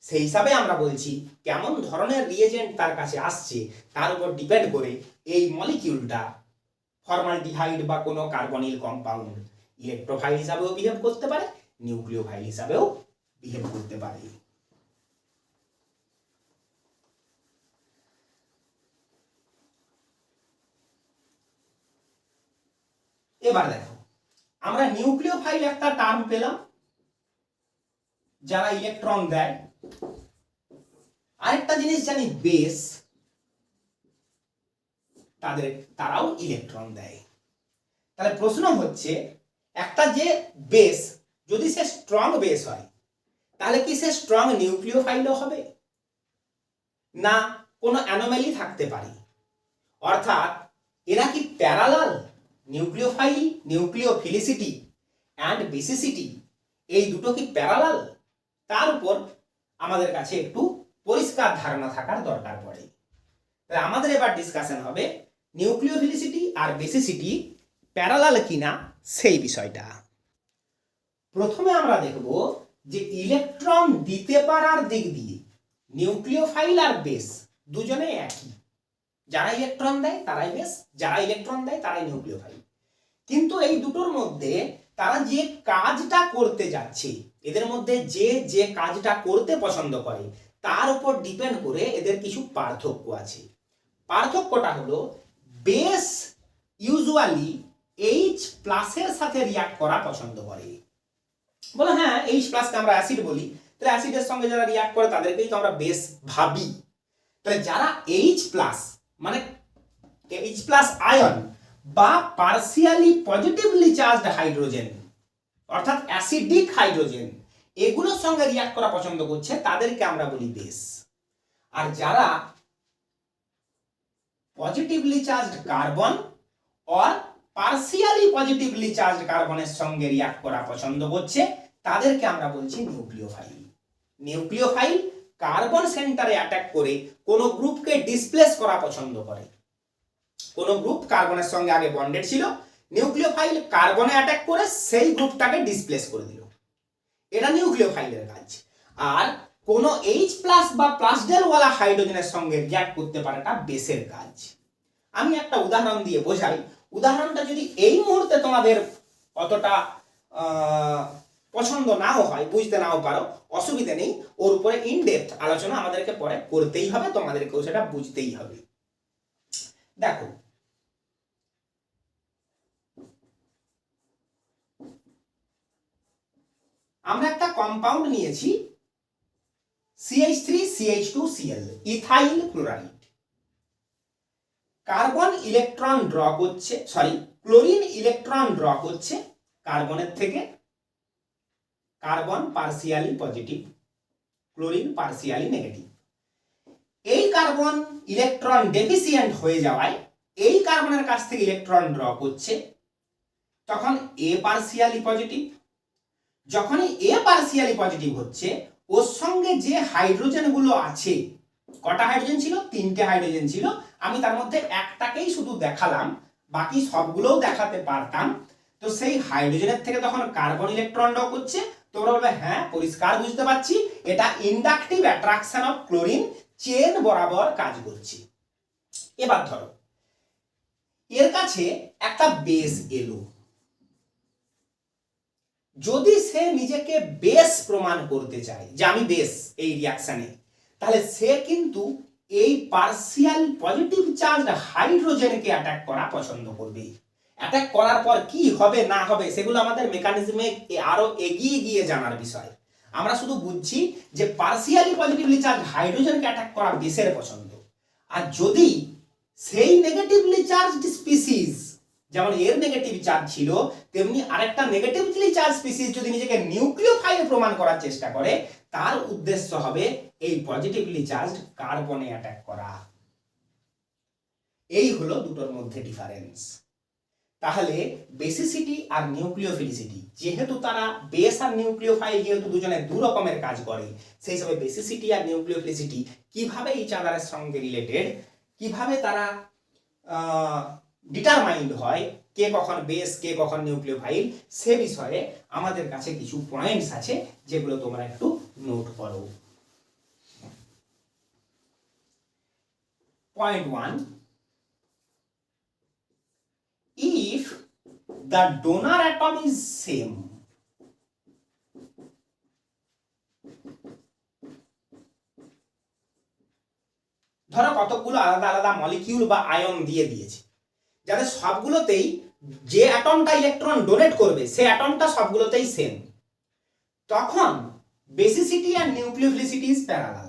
সেই হিসাবে আমরা বলছি কেমন ধরনের রিয়েজেন্ট তার কাছে আসছে তার উপর ডিপেন্ড করে এই মলিকিউলটা ফর্মালডিহাইড বা কোনো কার্বনিল কম্পাউন্ড ইলেকট্রোফাইল হিসাবেও বিহেভ করতে পারে, নিউক্লিওফাইল হিসাবেও বিহেভ করতে পারে। এবার দেখো, আমরা নিউক্লিওফাইল একটা টার্ম পেলাম যারা ইলেকট্রন দেয়, আরেকটা জিনিস জানি বেস, তারাও ইলেকট্রন দেয়। তাহলে প্রশ্ন হচ্ছে একটা যে বেস যদি সে স্ট্রং বেস হয় তাহলে কি সে স্ট্রং নিউক্লিওফাইলও হবে না কোনো অ্যানোমালি থাকতে পারে? অর্থাৎ এরা কি প্যারালাল? নিউক্লিওফাইল, নিউক্লিওফিলিসিটি অ্যান্ড বেসিসিটি এই দুটো কি প্যারালাল? তার উপর আমাদের কাছে একটু পরিষ্কার ধারণা থাকার দরকার পড়ে। তাহলে আমাদের এবার ডিসকাশন হবে নিউক্লিওফিলিসিটি আর বেসিসিটি প্যারালাল কিনা সেই বিষয়টা। প্রথমে আমরা দেখব যে ইলেকট্রন দিতে পারার দিক দিয়ে নিউক্লিওফাইল আর বেস দুজনে একই। যারা ইলেকট্রন দেয় তারাই বেস, যারা ইলেকট্রন দেয় তারাই নিউক্লিওফাইল। কিন্তু এই দুটোর মধ্যে তারা যে কাজটা করতে যাচ্ছে, এদের মধ্যে যে যে কাজটা করতে পছন্দ করে তার উপর ডিপেন্ড করে এদের কিছু পার্থক্য আছে। পার্থক্যটা হলো বেস ইউজুয়ালি H প্লাসের সাথে রিঅ্যাক্ট করা পছন্দ করে। বলো হ্যাঁ, H প্লাসকে আমরা অ্যাসিড বলি, তাহলে অ্যাসিডের সঙ্গে যারা রিঅ্যাক্ট করে তাদেরকেই তো আমরা বেস ভাবি। তাহলে যারা H প্লাস মানে H প্লাস আয়ন বা পার্সিয়ালি পজিটিভলি চার্জড হাইড্রোজেন অর্থাৎ অ্যাসিডিক হাইড্রোজেন এগুলোর সঙ্গে রিঅ্যাক্ট করা পছন্দ করছে তাদেরকে আমরা বলি বেস। আর যারা positively charged carbon or partially positively charged কার্বনের সঙ্গে রিঅ্যাক্ট করা পছন্দ করছে তাদেরকে আমরা বলছি নিউক্লিওফাইল। নিউক্লিওফাইল কার্বন সেন্টারে অ্যাটাক করে কোনো গ্রুপকে ডিসপ্লেস করা পছন্দ করে। কোনো গ্রুপ কার্বনের সঙ্গে আগে বন্ডেড ছিল, নিউক্লিওফাইল কার্বনে অ্যাটাক করে সেই গ্রুপটাকে ডিসপ্লেস করে দিল, এটা নিউক্লিওফাইলের কাজ। আর কোনো H প্লাস বা প্লাস ডেল ওয়ালা হাইড্রোজেনের সঙ্গে রিঅ্যাক্ট করতে পারাটা বেসের কাজ। আমি একটা উদাহরণ দিয়ে বোঝাই, উদাহরণটা যদি এই মুহূর্তে তোমাদের অতটা পছন্দ নাও হয়, বুঝতে নাও পারো, অসুবিধা নেই, ওর উপরে ইনডেপথ আলোচনা আমাদেরকে পরে করতেই হবে, তোমাদেরকেও সেটা বুঝতেই হবে। দেখো, আমরা একটা কম্পাউন্ড নিয়েছি CH3CH2Cl ethyl chloride. Carbon electron draw করছে, সরি ক্লোরিন ইলেকট্রন ড্র করছে কার্বনের থেকে। Carbon partially positive, chlorine partially negative. এই কার্বন ইলেকট্রন ডেফিসিয়েন্ট হয়ে যাওয়ায় এই কার্বনের কাছ থেকে ইলেকট্রন ড্র করছে, তখন এ পার্সিয়ালি পজিটিভ। যখনই এ পার্সিয়ালি পজিটিভ হচ্ছে, ওর সঙ্গে যে হাইড্রোজেনগুলো আছে, কটা হাইড্রোজেন ছিল? 3টে হাইড্রোজেন ছিল। আমি তার মধ্যে একটাকেই শুধু দেখালাম, বাকি সবগুলোও দেখাতে পারতাম। তো সেই হাইড্রোজেনের থেকে তখন কার্বন ইলেকট্রন ড্র করছে। তোমরা বলবে হ্যাঁ, পরিষ্কার বুঝতে পারছি, এটা inductive attraction of chlorine chain বরাবর কাজ করছে। এবার ধরো এর কাছে একটা বেস এলো, যদি সে নিজেকে বেস প্রমাণ করতে চায় যে আমি বেস এই রিয়াকশনে, তাহলে সে কিন্তু এই পার্সিয়াল পজিটিভ চার্জ হাইড্রোজেনকে অ্যাটাক করা পছন্দ করবে। অ্যাটাক করার পর কি হবে না হবে সেগুলো আমাদের মেকানিজমে আরো এগিয়ে গিয়ে জানার বিষয়। আমরা শুধু বুঝছি যে পার্সিয়ালি পজিটিভলি চার্জ হাইড্রোজেনকে অ্যাটাক করা বেসের পছন্দ। আর যদি সেই নেগেটিভলি চার্জড স্পিসিস, যেমন এর নেগেটিভ চার্জ ছিল, তেমনি আরেকটা নেগেটিভলি চার্জ স্পিসিস যদি নিজেকে নিউক্লিওফাইল প্রমাণ করার চেষ্টা করে, তার উদ্দেশ্য হবে এই পজিটিভলি চার্জড কার্বনে অ্যাটাক করা। এই হলো দুটোর মধ্যে ডিফারেন্স। তাহলে বেসিসিটি আর নিউক্লিওফিলিসিটি, যেহেতু তারা বেস আর নিউক্লিওফাইল যেহেতু দুজনে দু রকমের কাজ করে, সেই হিসাবে বেসিসিটি আর নিউক্লিওফিলিসিটি কিভাবে ইচ আদারের সঙ্গে রিলেটেড, কিভাবে তারা ডিটারমাইন্ড হয়, কে কখন বেস কে কখন নিউক্লিওফাইল, সে বিষয়ে আমাদের কাছে কিছু পয়েন্টস আছে যেগুলো তোমরা একটু নোট করো। Point 1, if the donor atom is same, ধরো কতগুলো আলাদা আলাদা মলিকিউল বা আয়ন দিয়ে দিয়েছে, যাদের সবগুলোতেই যে অ্যাটমটা ইলেকট্রন ডোনেট করবে সেই অ্যাটমটা সবগুলোতেই সেম, তখন বেসিসিটি আর নিউক্লিওফিলিসিটি ইজ প্যারালাল।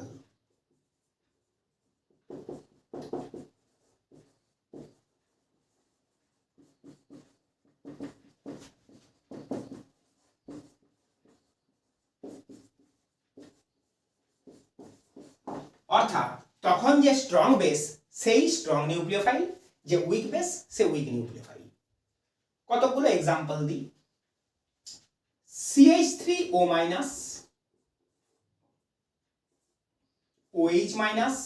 অর্থাৎ তখন যে স্ট্রং বেস সেই স্ট্রং নিউক্লিওফাইল, যে উইক বেস সে উইক নিউক্লিওফাইল। কতগুলো এক্সাম্পল দিই। CH3O minus, OH minus,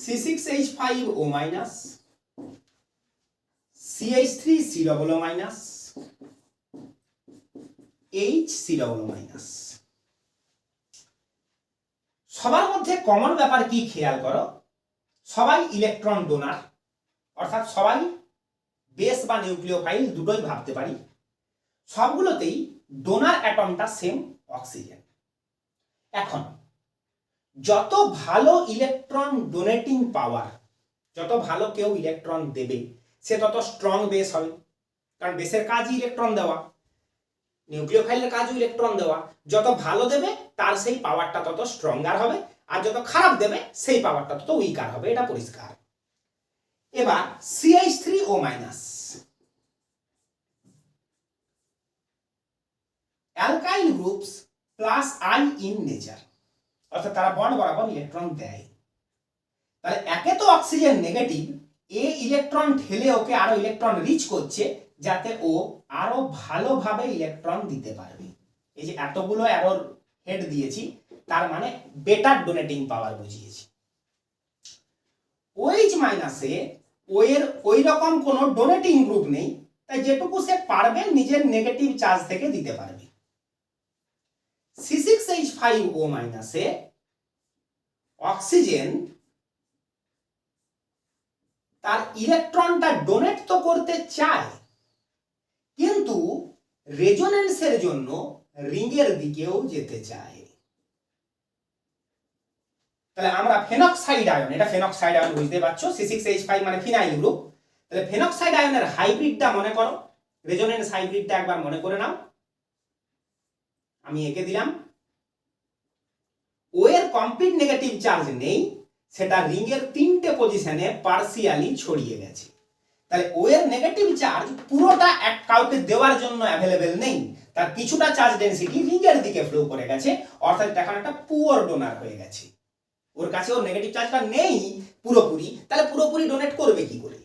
C6H5O minus, CH3COO minus, HCOO minus. সবার মধ্যে কমন ব্যাপার কি খেয়াল করো, সবাই ইলেকট্রন ডোনার, অর্থাৎ সবাই বেস বা নিউক্লিওফাইল দুটোই ভাবতে পারি। সবগুলোতেই ডোনার অ্যাটমটা সেম, অক্সিজেন। এখন যত ভালো ইলেকট্রন ডোনেটিং পাওয়ার, যত ভালো কেউ ইলেকট্রন দেবে সে তত স্ট্রং বেস হবে, কারণ বেসের কাজই ইলেকট্রন দেওয়া, নিউক্লিওফাইলের কাজও ইলেকট্রন দেওয়া। যত ভালো দেবে তার সেই পাওয়ারটা তত স্ট্রঙ্গার হবে, আর যত খারাপ দেবে সেই পাওয়ারটা তত উইকার হবে, এটা পরিষ্কার। এবার CH3O minus, alkyl groups plus I in nature, অর্থাৎ তারা বন্ড বরাবর ইলেকট্রন দেয়। তাহলে একে তো অক্সিজেন নেগেটিভ, এ ইলেকট্রন ঠেলে ওকে আরো ইলেকট্রন রিচ করছে যাতে ও আরো ভালোভাবে ইলেকট্রন দিতে পারবে। এই যে এতগুলো অ্যারোর হেড দিয়েছি, তার মানে বেটার ডোনেটিং পাওয়ার বুঝিয়েছি। OH মাইনাসে ওর ওই রকম কোনো ডোনেটিং গ্রুপ নেই, তাই যেটুকু সে পারবে নিজের নেগেটিভ চার্জ থেকে দিতে পারবে। C6H5O মাইনাসে অক্সিজেন তার ইলেকট্রনটা ডোনেট তো করতে চায়, কিন্তু রেজোনেন্সের জন্য রিংয়ের দিকেও যেতে চায়। তাহলে আমরা ফেনক্সাইড আয়ন, এটা ফেনক্সাইড আয়ন বুঝতে পারছো, C6H5 মানে ফিনাইল গ্রুপ। তাহলে ফেনক্সাইড আয়নের হাইব্রিডটা মনে করো, রেজোনেন্স হাইব্রিডটা একবার মনে করে নাও। আমি এঁকে দিলাম। ও এর কমপ্লিট নেগেটিভ চার্জ নেই, সেটা রিংয়ের 3টে পজিশনে পার্সিয়ালি ছড়িয়ে গেছে। তাহলে ও এর নেগেটিভ চার্জ পুরোটা এক কাউকে দেওয়ার জন্য অ্যাভেলেবেল নেই, তার কিছুটা চার্জ ডেনসিটি রিংয়ের দিকে ফ্লো করে গেছে, অর্থাৎ এখন একটা পুয়ার ডোনার হয়ে গেছে। ওর কাছে ওর নেগেটিভ চার্জটা নেই পুরোপুরি, তাহলে পুরোপুরি ডোনেট করবে কি করে?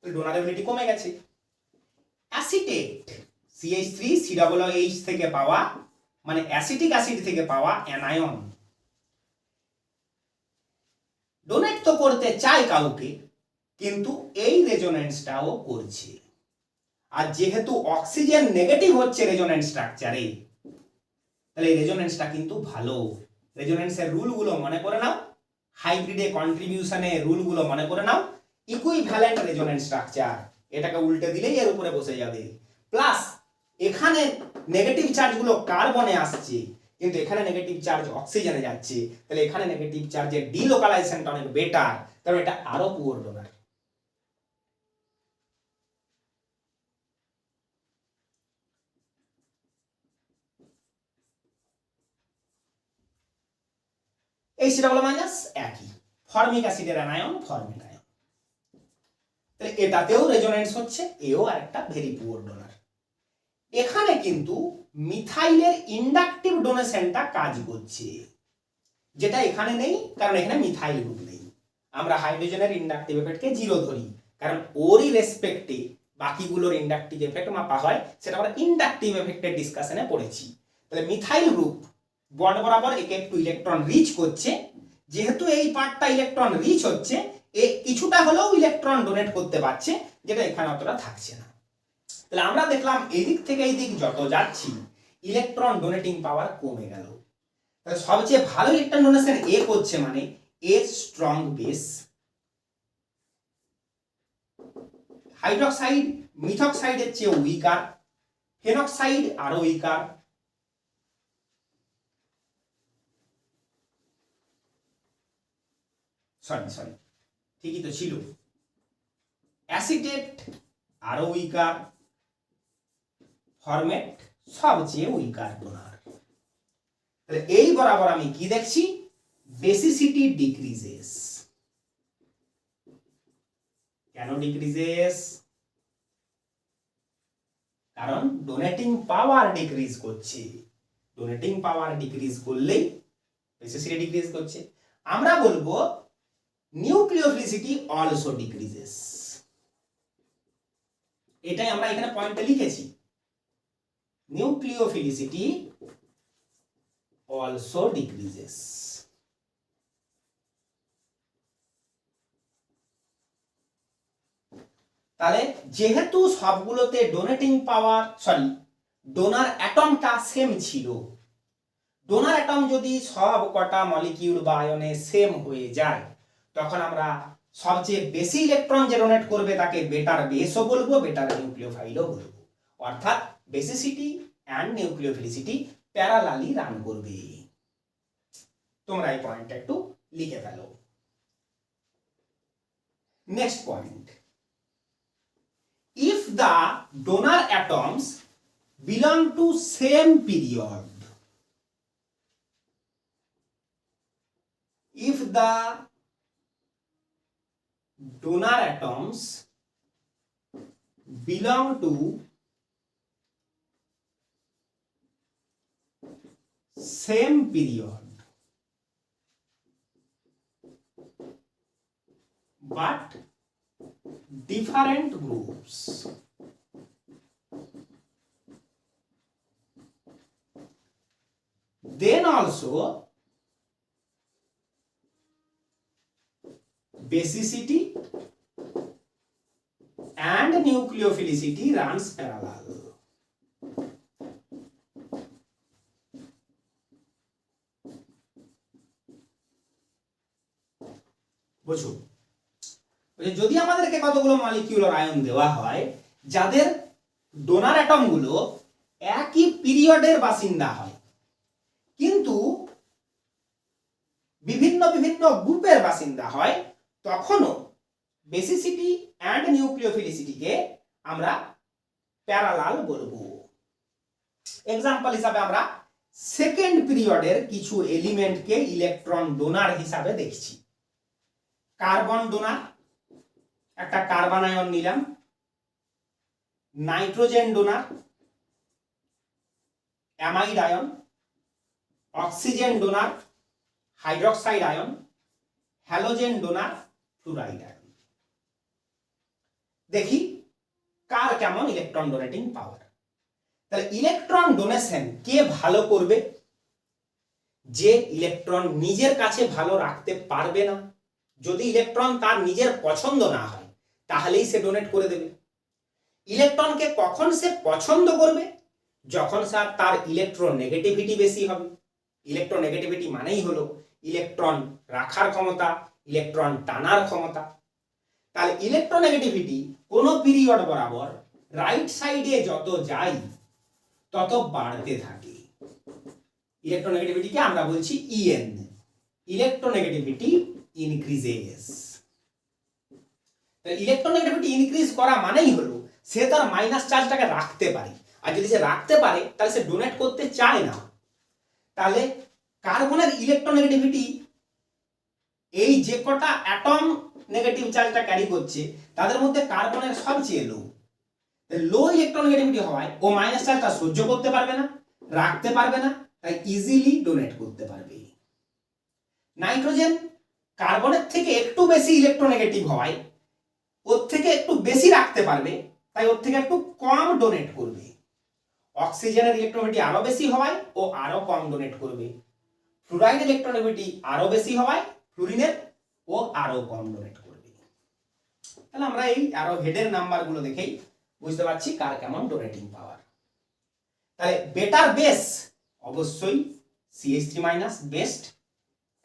ডোনারেবিলিটি কমে গেছে। অ্যাসিটেট CH3COOH থেকে পাওয়া মানে অ্যাসিটিক অ্যাসিড থেকে পাওয়া অ্যানায়ন ডোনেট তো করতে চায় কাউকে, কিন্তু এই রেজোনেন্সটাও করছে। আর যেহেতু অক্সিজেন নেগেটিভ হচ্ছে রেজোনেন্স স্ট্রাকচারে, তাহলে এই রেজোনেন্সটা কিন্তু ভালো। রেজোনেন্সের রুলগুলো মনে করে নাও, হাইব্রিডে কন্ট্রিবিউশনের রুলগুলো মনে করে নাও। ইকুইভ্যালেন্ট রেজোনেন্স স্ট্রাকচার, এটাকে উল্টে দিলেই এর উপরে বসে যাবে। প্লাস এখানে নেগেটিভ চার্জগুলো কার্বনে আসছে, কিন্তু এখানে নেগেটিভ চার্জ অক্সিজেনে যাচ্ছে, তাহলে এখানে নেগেটিভ চার্জের ডিলোকালাইজেশনটা অনেক বেটার, কারণ এটা আরো পুয়ার ডোনার। এই COO মাইনাস একই, ফর্মিক অ্যাসিডের অ্যানায়ন ফর্মিক আয়ন, তাহলে এটাতেও রেজোনেন্স হচ্ছে, এও আরেকটা ভেরি পুয়ার ডোনার। এখানে কিন্তু মিথাইলের ইন্ডাকটিভ ডোনেশনটা কাজ করছে, যেটা এখানে নেই, কারণ এখানে মিথাইল গ্রুপ নেই। আমরা হাইড্রোজেনের ইন্ডাকটিভ এফেক্টকে 0 ধরি, কারণ ওরই রেসপেক্টে বাকিগুলোর ইন্ডাকটিভ এফেক্ট মাপা হয়, সেটা আমরা ইন্ডাকটিভ এফেক্টের ডিসকাশনে পড়েছি। তাহলে মিথাইল গ্রুপ বন্ড বরাবর একে একটু ইলেকট্রন রিচ করছে, যেহেতু এই পার্টটা ইলেকট্রন রিচ হচ্ছে, এ কিছুটা হলেও ইলেকট্রন ডোনেট করতে পারছে, যেটা এখানে অতটা থাকছে না। তাহলে আমরা দেখলাম এই দিক থেকে এই দিক যত যাচ্ছি ইলেকট্রন ডোনেটিং পাওয়ার কমে গেল। তাহলে সবচেয়ে ভালো ইলেকট্রন ডোনেশন এ করছে, মানে এ স্ট্রং বেস। হাইড্রোক্সাইড মিথক্সাইডের চেয়ে উইকার, ফেনক্সাইড আরো উইকার। সরি ঠিকই তো ছিল, অ্যাসিটেট আরো উইকার, ফরমেট সবচেয়ে উইকার ডোনার। তাহলে এই বরাবর আমি কি দেখছি, বেসিসিটি ডিক্রিজেস। কেন ডিক্রিজেস? কারণ ডোনেটিং পাওয়ার ডিক্রিজ করছে, ডোনেটিং পাওয়ার ডিক্রিজ করলেই বেসিসিটি ডিক্রিজ করছে। আমরা বলবো নিউক্লিওফিলিসিটি অলসো ডিক্রিজেস, এটাই আমরা এখানে পয়েন্টে লিখেছি, নিউক্লিওফিলিসিটি অলসো ডিক্রিজেস। তাহলে যেহেতু সবগুলোতে ডোনেটিং পাওয়ার ডোনার অ্যাটমটা সেম ছিল, ডোনার অ্যাটম যদি সব কটা মলিকিউল বা আয়নে সেম হয়ে যায়, তখন আমরা সবচেয়ে বেশি ইলেকট্রন যে ডোনেট করবে তাকে বেটার বেসও বলবো, বেটার নিউক্লিওফাইলও বলবো। অর্থাৎ basicity and nucleophilicity parallelly run করবে। তোমরা এই পয়েন্টটা একটু লিখে ফেলো। Next point, if the donor atoms belong to same period, if the donor atoms belong to same period but different groups, then also basicity and nucleophilicity runs parallel. বুঝো, যদি আমাদেরকে কতগুলো মলিকিউলার আয়ন দেওয়া হয় যাদের ডোনার অ্যাটমগুলো একই পিরিয়ডের বাসিন্দা হয়, কিন্তু বিভিন্ন বিভিন্ন গ্রুপের বাসিন্দা হয়, তখনও বেসিসিটি অ্যান্ড নিউক্লিওফিলিসিটিকে আমরা প্যারালাল বলবো। এক্সাম্পল হিসাবে আমরা সেকেন্ড পিরিয়ডের কিছু এলিমেন্টকে ইলেকট্রন ডোনার হিসাবে দেখছি। কার্বন ডোনার, একটা কার্বন আয়ন নিলাম, nitrogen donor, amide ion, oxygen donor, hydroxide ion, halogen donor, fluoride ion. দেখি কার কেমন ইলেকট্রন ডোনেটিং পাওয়ার। তাহলে ইলেকট্রন ডোনেশন কে ভালো করবে? যে ইলেকট্রন নিজের কাছে ভালো রাখতে পারবে না, যদি ইলেকট্রন তার নিজের পছন্দ না হয় তাহলেই সে ডোনেট করে দেবে। ইলেকট্রনকে কখন সে পছন্দ করবে? যখন স্যার তার ইলেকট্রোনেগেটিভিটি বেশি হবে। ইলেকট্রোনেগেটিভিটি মানেই হলো ইলেকট্রন রাখার ক্ষমতা, ইলেকট্রন টানার ক্ষমতা। তাহলে ইলেকট্রোনেগেটিভিটি কোনো পিরিয়ড বরাবর রাইট সাইডে যত যাই তত বাড়তে থাকে। ইলেকট্রোনেগেটিভিটিকে আমরা বলছি EN, electronegativity increases. Electronegativity increase করা মানেই হলো সে তার মাইনাস চার্জটাকে রাখতে পারে, আর যদি সে রাখতে পারে তাহলে সে ডোনেট করতে চায় না। তাহলে কার্বনের ইলেকট্রোনেগেটিভিটি, এই যে কটা অ্যাটম নেগেটিভ চার্জটা ক্যারি করছে তাদের মধ্যে কার্বনের সবচেয়ে লো। লো ইলেকট্রোনেগেটিভিটি হওয়ায় ও মাইনাস চার্জটা সহ্য করতে পারবে না, রাখতে পারবে না, তাই ইজিলি ডোনেট করতে পারবে। নাইট্রোজেন কার্বনের থেকে একটু বেশি ইলেকট্রোনেগেটিভ হওয়ায় ওর থেকে একটু বেশি রাখতে পারবে, তাই ওর থেকে একটু কম ডোনেট করবে। অক্সিজেনের ইলেকট্রোনেগেটিভিটি আরো বেশি হওয়ায় ও আরো কম ডোনেট করবে। ফ্লুরাইড ইলেকট্রোনেগেটিভিটি আরো বেশি হওয়ায় ফ্লুরিনের ও আরো কম ডোনেট করবে। তাহলে আমরা এই আরো হেডের নাম্বারগুলো দেখেই বুঝতে পারছি কার কেমন ডোনেটিং পাওয়ার। তাহলে বেটার বেস অবশ্যই CH3 মাইনাস বেস্ট,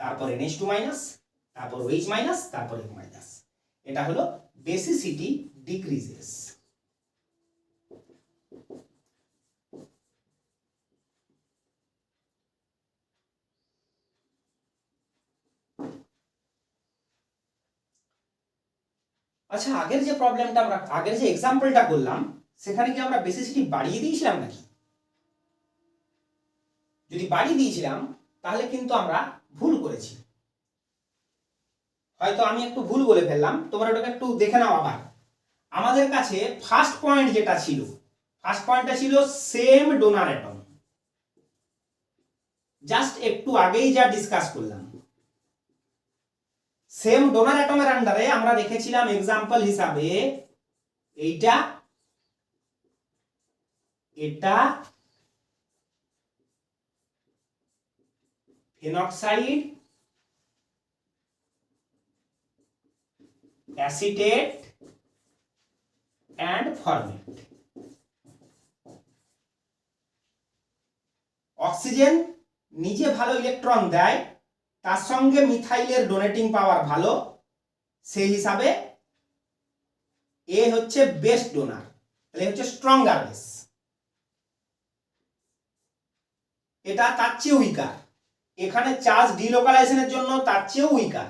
তারপর NH2 মাইনাস, তারপর OH মাইনাস, তারপর F মাইনাস। এটা হলো বেসিসিটি ডিক্রিজেস। আচ্ছা, আগের যে প্রবলেমটা আমরা আগের যে এক্সাম্পলটা করলাম সেখানে কি আমরা বেসিসিটি বাড়িয়ে দিয়েছিলাম নাকি? যদি বাড়িয়ে দিয়েছিলাম তাহলে কিন্তু আমরা ভুল করেছি। হয়তো আমি একটু ভুল বলে ফেললাম, তোমরা ওটাকে একটু দেখে নাও আবার। আমাদের কাছে ফার্স্ট পয়েন্ট যেটা ছিল, ফার্স্ট পয়েন্টটা ছিল সেম ডোনার অ্যাটম। জাস্ট একটু আগেই যা ডিসকাস করলাম, সেম ডোনার অ্যাটমের আন্ডারে আমরা রেখেছিলাম এক্সাম্পল হিসাবে এইটা, এটা, phenoxide, acetate and format. Oxygen নিজে ভালো ইলেকট্রন দেয়, তার সঙ্গে মিথাইলের ডোনেটিং পাওয়ার ভালো, সেই হিসাবে এ হচ্ছে বেস্ট ডোনার, তাহলে হচ্ছে স্ট্রঙ্গার বেস। এটা তার চেয়ে উইকার, এখানে চার্জ ডিলোকালাইজেশনের জন্য তার চেয়েও উইকার,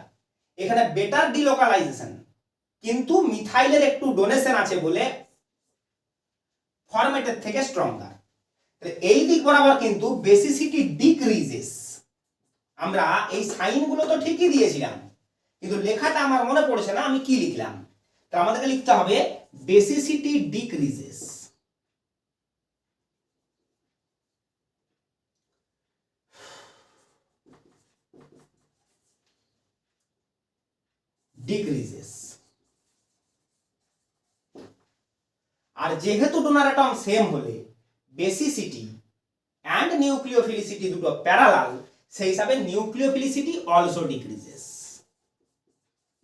এখানে বেটার ডিলোকালাইজেশন, কিন্তু মিথাইলের একটু ডোনেশন আছে বলে ফরম্যাটের থেকে স্ট্রঙ্গার। এই দিক বরাবর কিন্তু বেসিসিটি ডিক্রিজেস। আমরা এই সাইনগুলো তো ঠিকই দিয়েছিলাম, কিন্তু লেখাটা আমার মনে পড়ছে না আমি কি লিখলাম। তো আমাদেরকে লিখতে হবে বেসিসিটি ডিক্রিজেস। ডিক্রিজেস। আর যেহেতু ডোনার অ্যাটম সেম হলে বেসিসিটি অ্যান্ড নিউক্লিওফিলিসিটি দুটো প্যারালাল, সেই হিসাবে নিউক্লিওফিলিসিটি অলসো ডিক্রিজেস।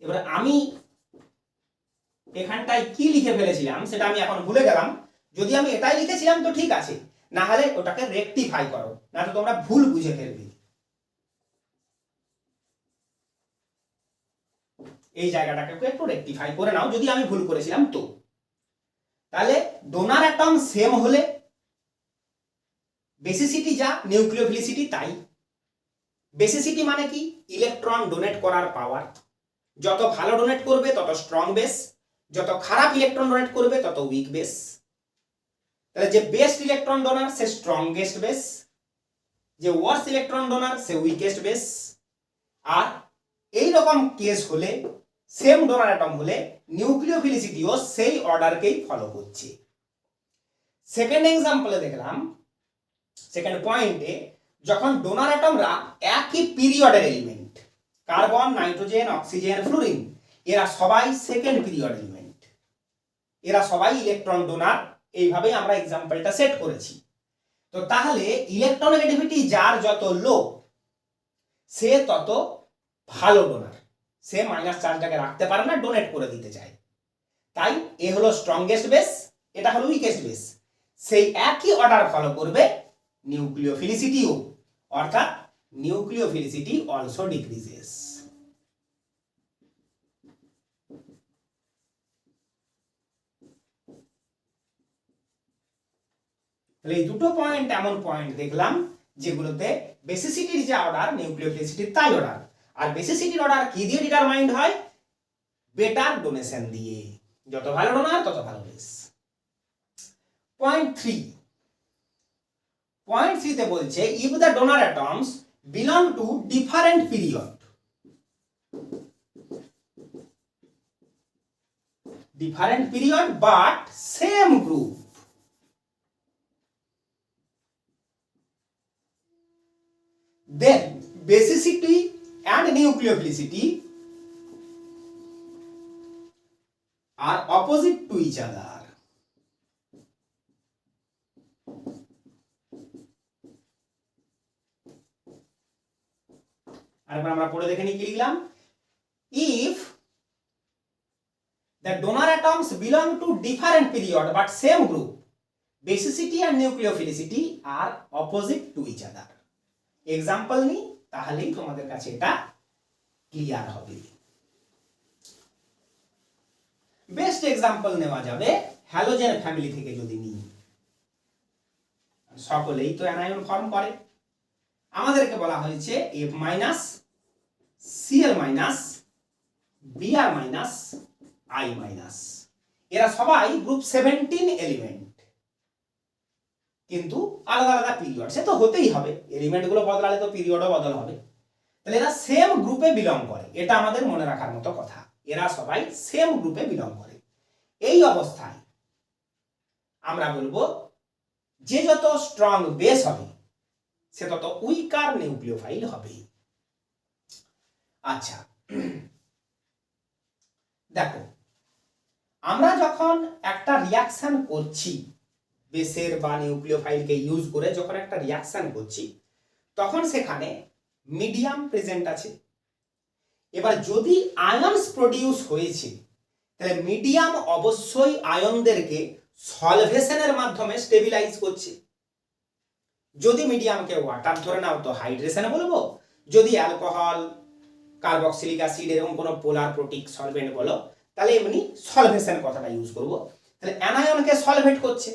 এবার আমি এখানটায় কি লিখে ফেলেছিলাম সেটা আমি এখন ভুলে গেলাম। যদি আমি এটাই লিখেছিলাম তো ঠিক আছে, না হলে ওটাকে রেকটিফাই করো, না তো তোমরা ভুল বুঝে ফেলবে। এই জায়গাটাকে একটু রেকটিফাই করে নাও যদি আমি ভুল করেছিলাম তো। তাহলে ডোনার অ্যাটম সেম হলে বেসিসিটি যা, নিউক্লিওফিলিসিটি তাই। বেসিসিটি মানে কি? ইলেকট্রন ডোনেট করার পাওয়ার। যত ভালো ডোনেট করবে তত স্ট্রং বেস, যত খারাপ ইলেকট্রন ডোনেট করবে তত উইক বেস। তাহলে যে বেস্ট ইলেকট্রন ডোনার সে স্ট্রংগেস্ট বেস, যে ওয়ার্স ইলেকট্রন ডোনার সে উইকেস্ট বেস। আর এই রকম কেস হলে, সেম ডোনার অ্যাটম হলে, নিউক্লিওফিলিসিটিও সেই অর্ডারকেই ফলো করছে। সেকেন্ড এক্সাম্পলে দেখলাম, সেকেন্ড পয়েন্টে, যখন ডোনার অ্যাটমরা একই পিরিয়ডের element, carbon, nitrogen, oxygen, fluorine, এরা সবাই সেকেন্ড পিরিয়ড এলিমেন্ট। এরা সবাই ইলেকট্রন ডোনার। এইভাবেই আমরা এক্সাম্পলটা সেট করেছি। তো তাহলে ইলেকট্রোনেগেটিভিটি যার যত লো সে তত ভালো ডোনার, সে মাইনাস চার্জটাকে রাখতে পারে না, ডোনেট করে দিতে চায়। তাই এ হলো স্ট্রংগেস্ট বেস, এটা হলো উইকেস্ট বেস। সেই একই অর্ডার ফলো করবে নিউক্লিওফিলিসিটিও, অর্থাৎ নিউক্লিওফিলিসিটি অলসো ডিক্রিজেস। তাহলে এই দুটো পয়েন্ট এমন পয়েন্ট দেখলাম যেগুলোতে বেসিসিটির যে অর্ডার নিউক্লিওফিলিসিটির তাই অর্ডার। আর বেসিসিটির অর্ডার কি দিয়ে ডিটারমাইন্ড হয়? বেটার ডোনেশন দিয়ে। যত ভালো ডোনার তত ভালো বেস। পয়েন্ট 3 তে বলছে if the donor atoms belong to different period, but same group, then basicity and nucleophilicity are opposite to each other. আরেকবার আমরা পড়ে দেখে নিই কি লিখলাম। If the donor atoms belong to different period but same group, basicity and nucleophilicity are opposite to each other. Example নিই, তাহলেই তোমাদের কাছে এটা ক্লিয়ার হবে। বেস্ট এক্সাম্পল নেওয়া যাবে হ্যালোজেন ফ্যামিলি থেকে যদি নিই। সকলেই তো অ্যানায়ন ফর্ম করে। আমাদেরকে বলা হয়েছে F minus, Cl minus, Br minus, I minus. এরা সবাই গ্রুপ 17 এলিমেন্ট, কিন্তু আলাদা আলাদা পিরিয়ড। সে তো হতেই হবে, এলিমেন্ট গুলো বদলালে তো পিরিয়ডও বদল হবে। তাহলে এরা সেম গ্রুপে বিলং করে, এটা আমাদের মনে রাখার মতো কথা। এরা সবাই সেম গ্রুপে বিলং করে। এই অবস্থায় আমরা বলবো যে যত স্ট্রং বেস হবে সে তত উইকার নিউক্লিওফাইল হবে। আচ্ছা দেখো, আমরা যখন একটা রিয়াকশন করছি বেসের বা নিউক্লিওফাইলকে ইউজ করে, যখন একটা রিয়াকশন করছি তখন সেখানে মিডিয়াম প্রেজেন্ট আছে। এবার যদি আয়নস প্রডিউস হয়েছে তাহলে মিডিয়াম অবশ্যই আয়নদেরকে সলভেশনের মাধ্যমে স্টেবিলাইজ করছে। যদি মিডিয়ামকে ওয়াটার ধরে নাও তো হাইড্রেশনে বলবো, যদি অ্যালকোহল, কার্বক্সিলিক অ্যাসিড এরকম কোনো পোলার প্রোটিক সলভেন্ট বলো তাহলে এমনি সলভেশন কথাটা ইউজ করব। তাহলে অ্যানায়নকে সলভেট করছে,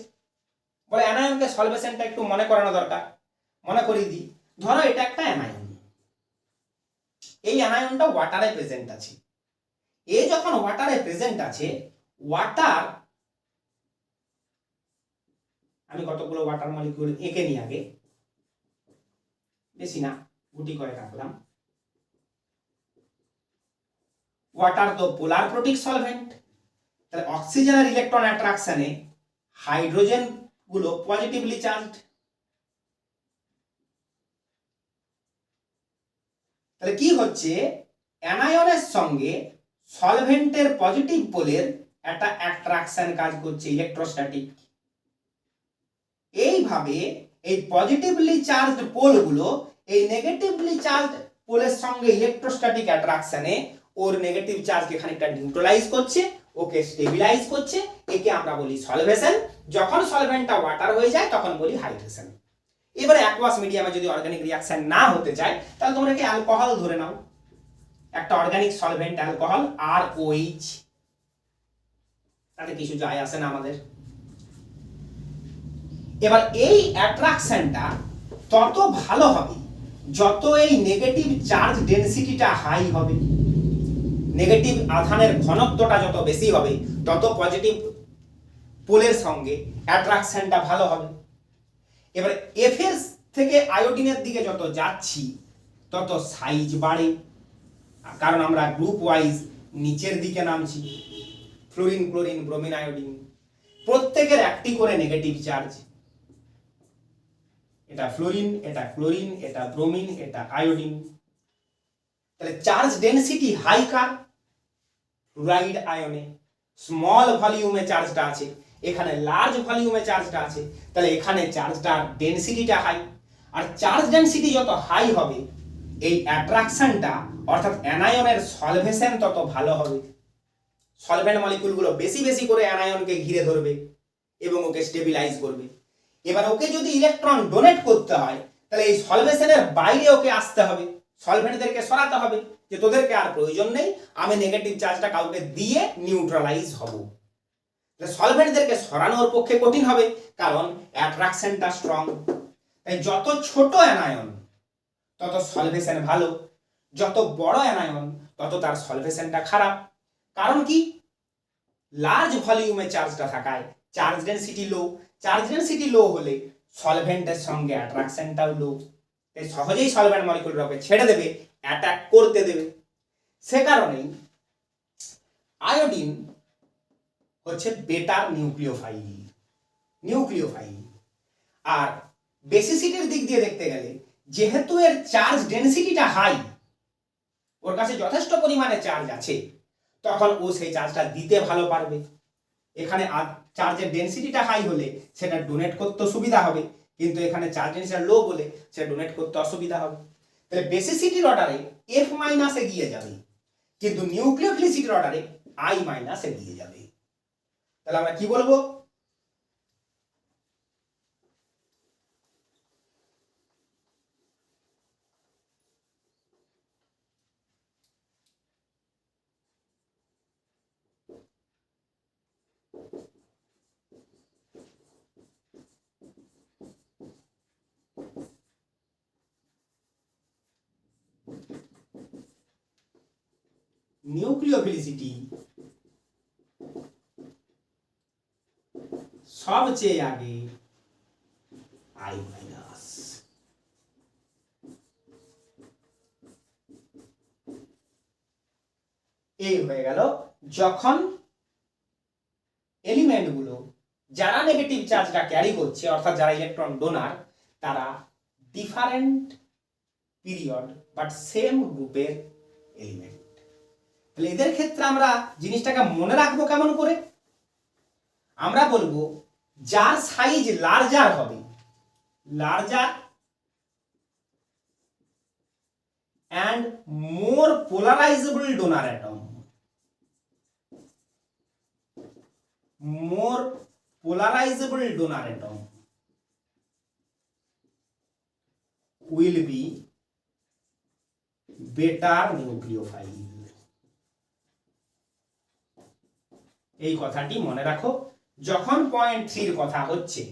বলে অ্যানায়নকে সলভেশনটা একটু মনে করানো দরকার। মনে করিয়ে দিই, ধরো এটা একটা অ্যানায়ন, এই অ্যানায়নটা ওয়াটারে প্রেজেন্ট আছে। এ যখন ওয়াটারে প্রেজেন্ট আছে, ওয়াটার, আমি কতগুলো ওয়াটার মলিকিউল এঁকে নিই আগে, বেশি না, গুটি করে রাখলাম। ওয়াটার তো পোলার প্রোটিক সলভেন্ট, তাহলে অক্সিজেনের ইলেকট্রন অ্যাট্রাকশনে হাইড্রোজেন গুলো পজিটিভলি চার্জড। তাহলে কি হচ্ছে, অ্যানায়নের সঙ্গে সলভেন্টের পজিটিভ পোলের একটা অ্যাট্রাকশন কাজ করছে, ইলেকট্রোস্ট্যাটিক। এইভাবে এই পজিটিভলি চার্জড পোলগুলো এই নেগেটিভলি চার্জড পোলের সঙ্গে ইলেকট্রোস্ট্যাটিক অ্যাট্রাকশনে ওর নেগেটিভ চার্জকে খানিকটা নিউট্রালাইজ করছে, ওকে স্টেবিলাইজ করছে। একে আমরা বলি সলভেশন। যখন সলভেন্টটা ওয়াটার হয়ে যায় তখন বলি হাইড্রেশন। এবারে অ্যাকুয়াস মিডিয়ামে যদি অর্গানিক রিঅ্যাকশন না হতে চায় তাহলে তোমরা কি অ্যালকোহল ধরে নাও, একটা অর্গানিক সলভেন্ট অ্যালকোহল ROH, তাতে কিছু যায় আসে না আমাদের। এবার এই অ্যাট্রাকশনটা তত ভালো হবে যত এই নেগেটিভ চার্জ ডেনসিটিটা হাই হবে। নেগেটিভ আধানের ঘনত্বটা যত বেশি হবে তত পজিটিভ পোলের সঙ্গে অ্যাট্রাকশনটা ভালো হবে। এবার এফ এর থেকে আয়োডিনের দিকে যত যাচ্ছি তত সাইজ বাড়ে, কারণ আমরা গ্রুপ ওয়াইজ নিচের দিকে নামছি। ফ্লোরিন, ক্লোরিন, ব্রোমিন, আয়োডিন প্রত্যেকের একটি করে নেগেটিভ চার্জ। এটা ফ্লোরিন, এটা ক্লোরিন, এটা ব্রোমিন, এটা আয়োডিন। তাহলে চার্জ ডেনসিটি হাই কার? ফ্লুরাইড আয়নে। স্মল ভলিউমে চার্জটা আছে, এখানে লার্জ ভলিউমে চার্জটা আছে, তাহলে এখানে চার্জটার ডেনসিটিটা হাই। আর চার্জ ডেনসিটি যত হাই হবে এই অ্যাট্রাকশনটা অর্থাৎ অ্যানায়নের সলভেশন তত ভালো হবে। সলভেন্ট মলিকুলগুলো বেশি বেশি করে অ্যানায়নকে ঘিরে ধরবে এবং ওকে স্টেবিলাইজ করবে। এবার ওকে যদি ইলেকট্রন ডোনেট করতে হয় তাহলে এই সলভেশনের বাইরে ওকে আসতে হবে, সলভেন্টদেরকে সরাতে হবে যে তোদেরকে আর প্রয়োজন নেই, আমি নেগেটিভ চার্জটা কাউকে দিয়ে নিউট্রালাইজ হব। সলভেন্টদেরকে সরানোর পক্ষে কঠিন হবে কারণ অ্যাট্রাকশনটা স্ট্রং। তাই যত ছোট অ্যানায়ন তত সলভেশন ভালো, যত বড় অ্যানায়ন তত তার সলভেশনটা খারাপ। কারণ কি? লার্জ ভলিউমে চার্জটা থাকায় চার্জ ডেনসিটি লো, চার্জ ডেনসিটি লো হলে সলভেন্টের সঙ্গে অ্যাট্রাকশনটাও লো, তাই সহজেই সলভেন্ট মলিকুলটাকে ছেড়ে দেবে, অ্যাটাক করতে দেবে। সে কারণেই আয়োডিন হচ্ছে বেটার নিউক্লিওফাইল। আর বেসিসিটির দিক দিয়ে দেখতে গেলে যেহেতু এর চার্জ ডেনসিটিটা হাই, ওর কাছে যথেষ্ট পরিমাণে চার্জ আছে, তখন ও সেই চার্জটা দিতে ভালো পারবে। এখানে চার্জের ডেনসিটিটা হাই হলে সেটা ডোনেট করতে সুবিধা হবে, কিন্তু এখানে চার্জ ডেনসিটি লো বলে সেটা ডোনেট করতে অসুবিধা হবে। তাহলে বেসিসিটির অর্ডারে F মাইনাস এগিয়ে যাবে, কিন্তু নিউক্লিওফিলিসিটির অর্ডারে I মাইনাস এগিয়ে যাবে। তাহলে আমরা কি বলবো? নিউক্লিওফিলিসিটি সবচেয়ে আগে I মাইনাস। এই হয়ে গেল যখন এলিমেন্টগুলো যারা নেগেটিভ চার্জটা ক্যারি করছে অর্থাৎ যারা ইলেকট্রন ডোনার তারা ডিফারেন্ট পিরিয়ড বাট সেম গ্রুপের এলিমেন্ট। তাহলে এদের ক্ষেত্রে আমরা জিনিসটাকে মনে রাখবো কেমন করে? আমরা বলবো যার সাইজ লার্জার হবে, larger and more polarizable donor atom, more polarizable donor atom will be better nucleophile। এই কথাটি মনে রাখো যখন পয়েন্ট 3 এর কথা হচ্ছে।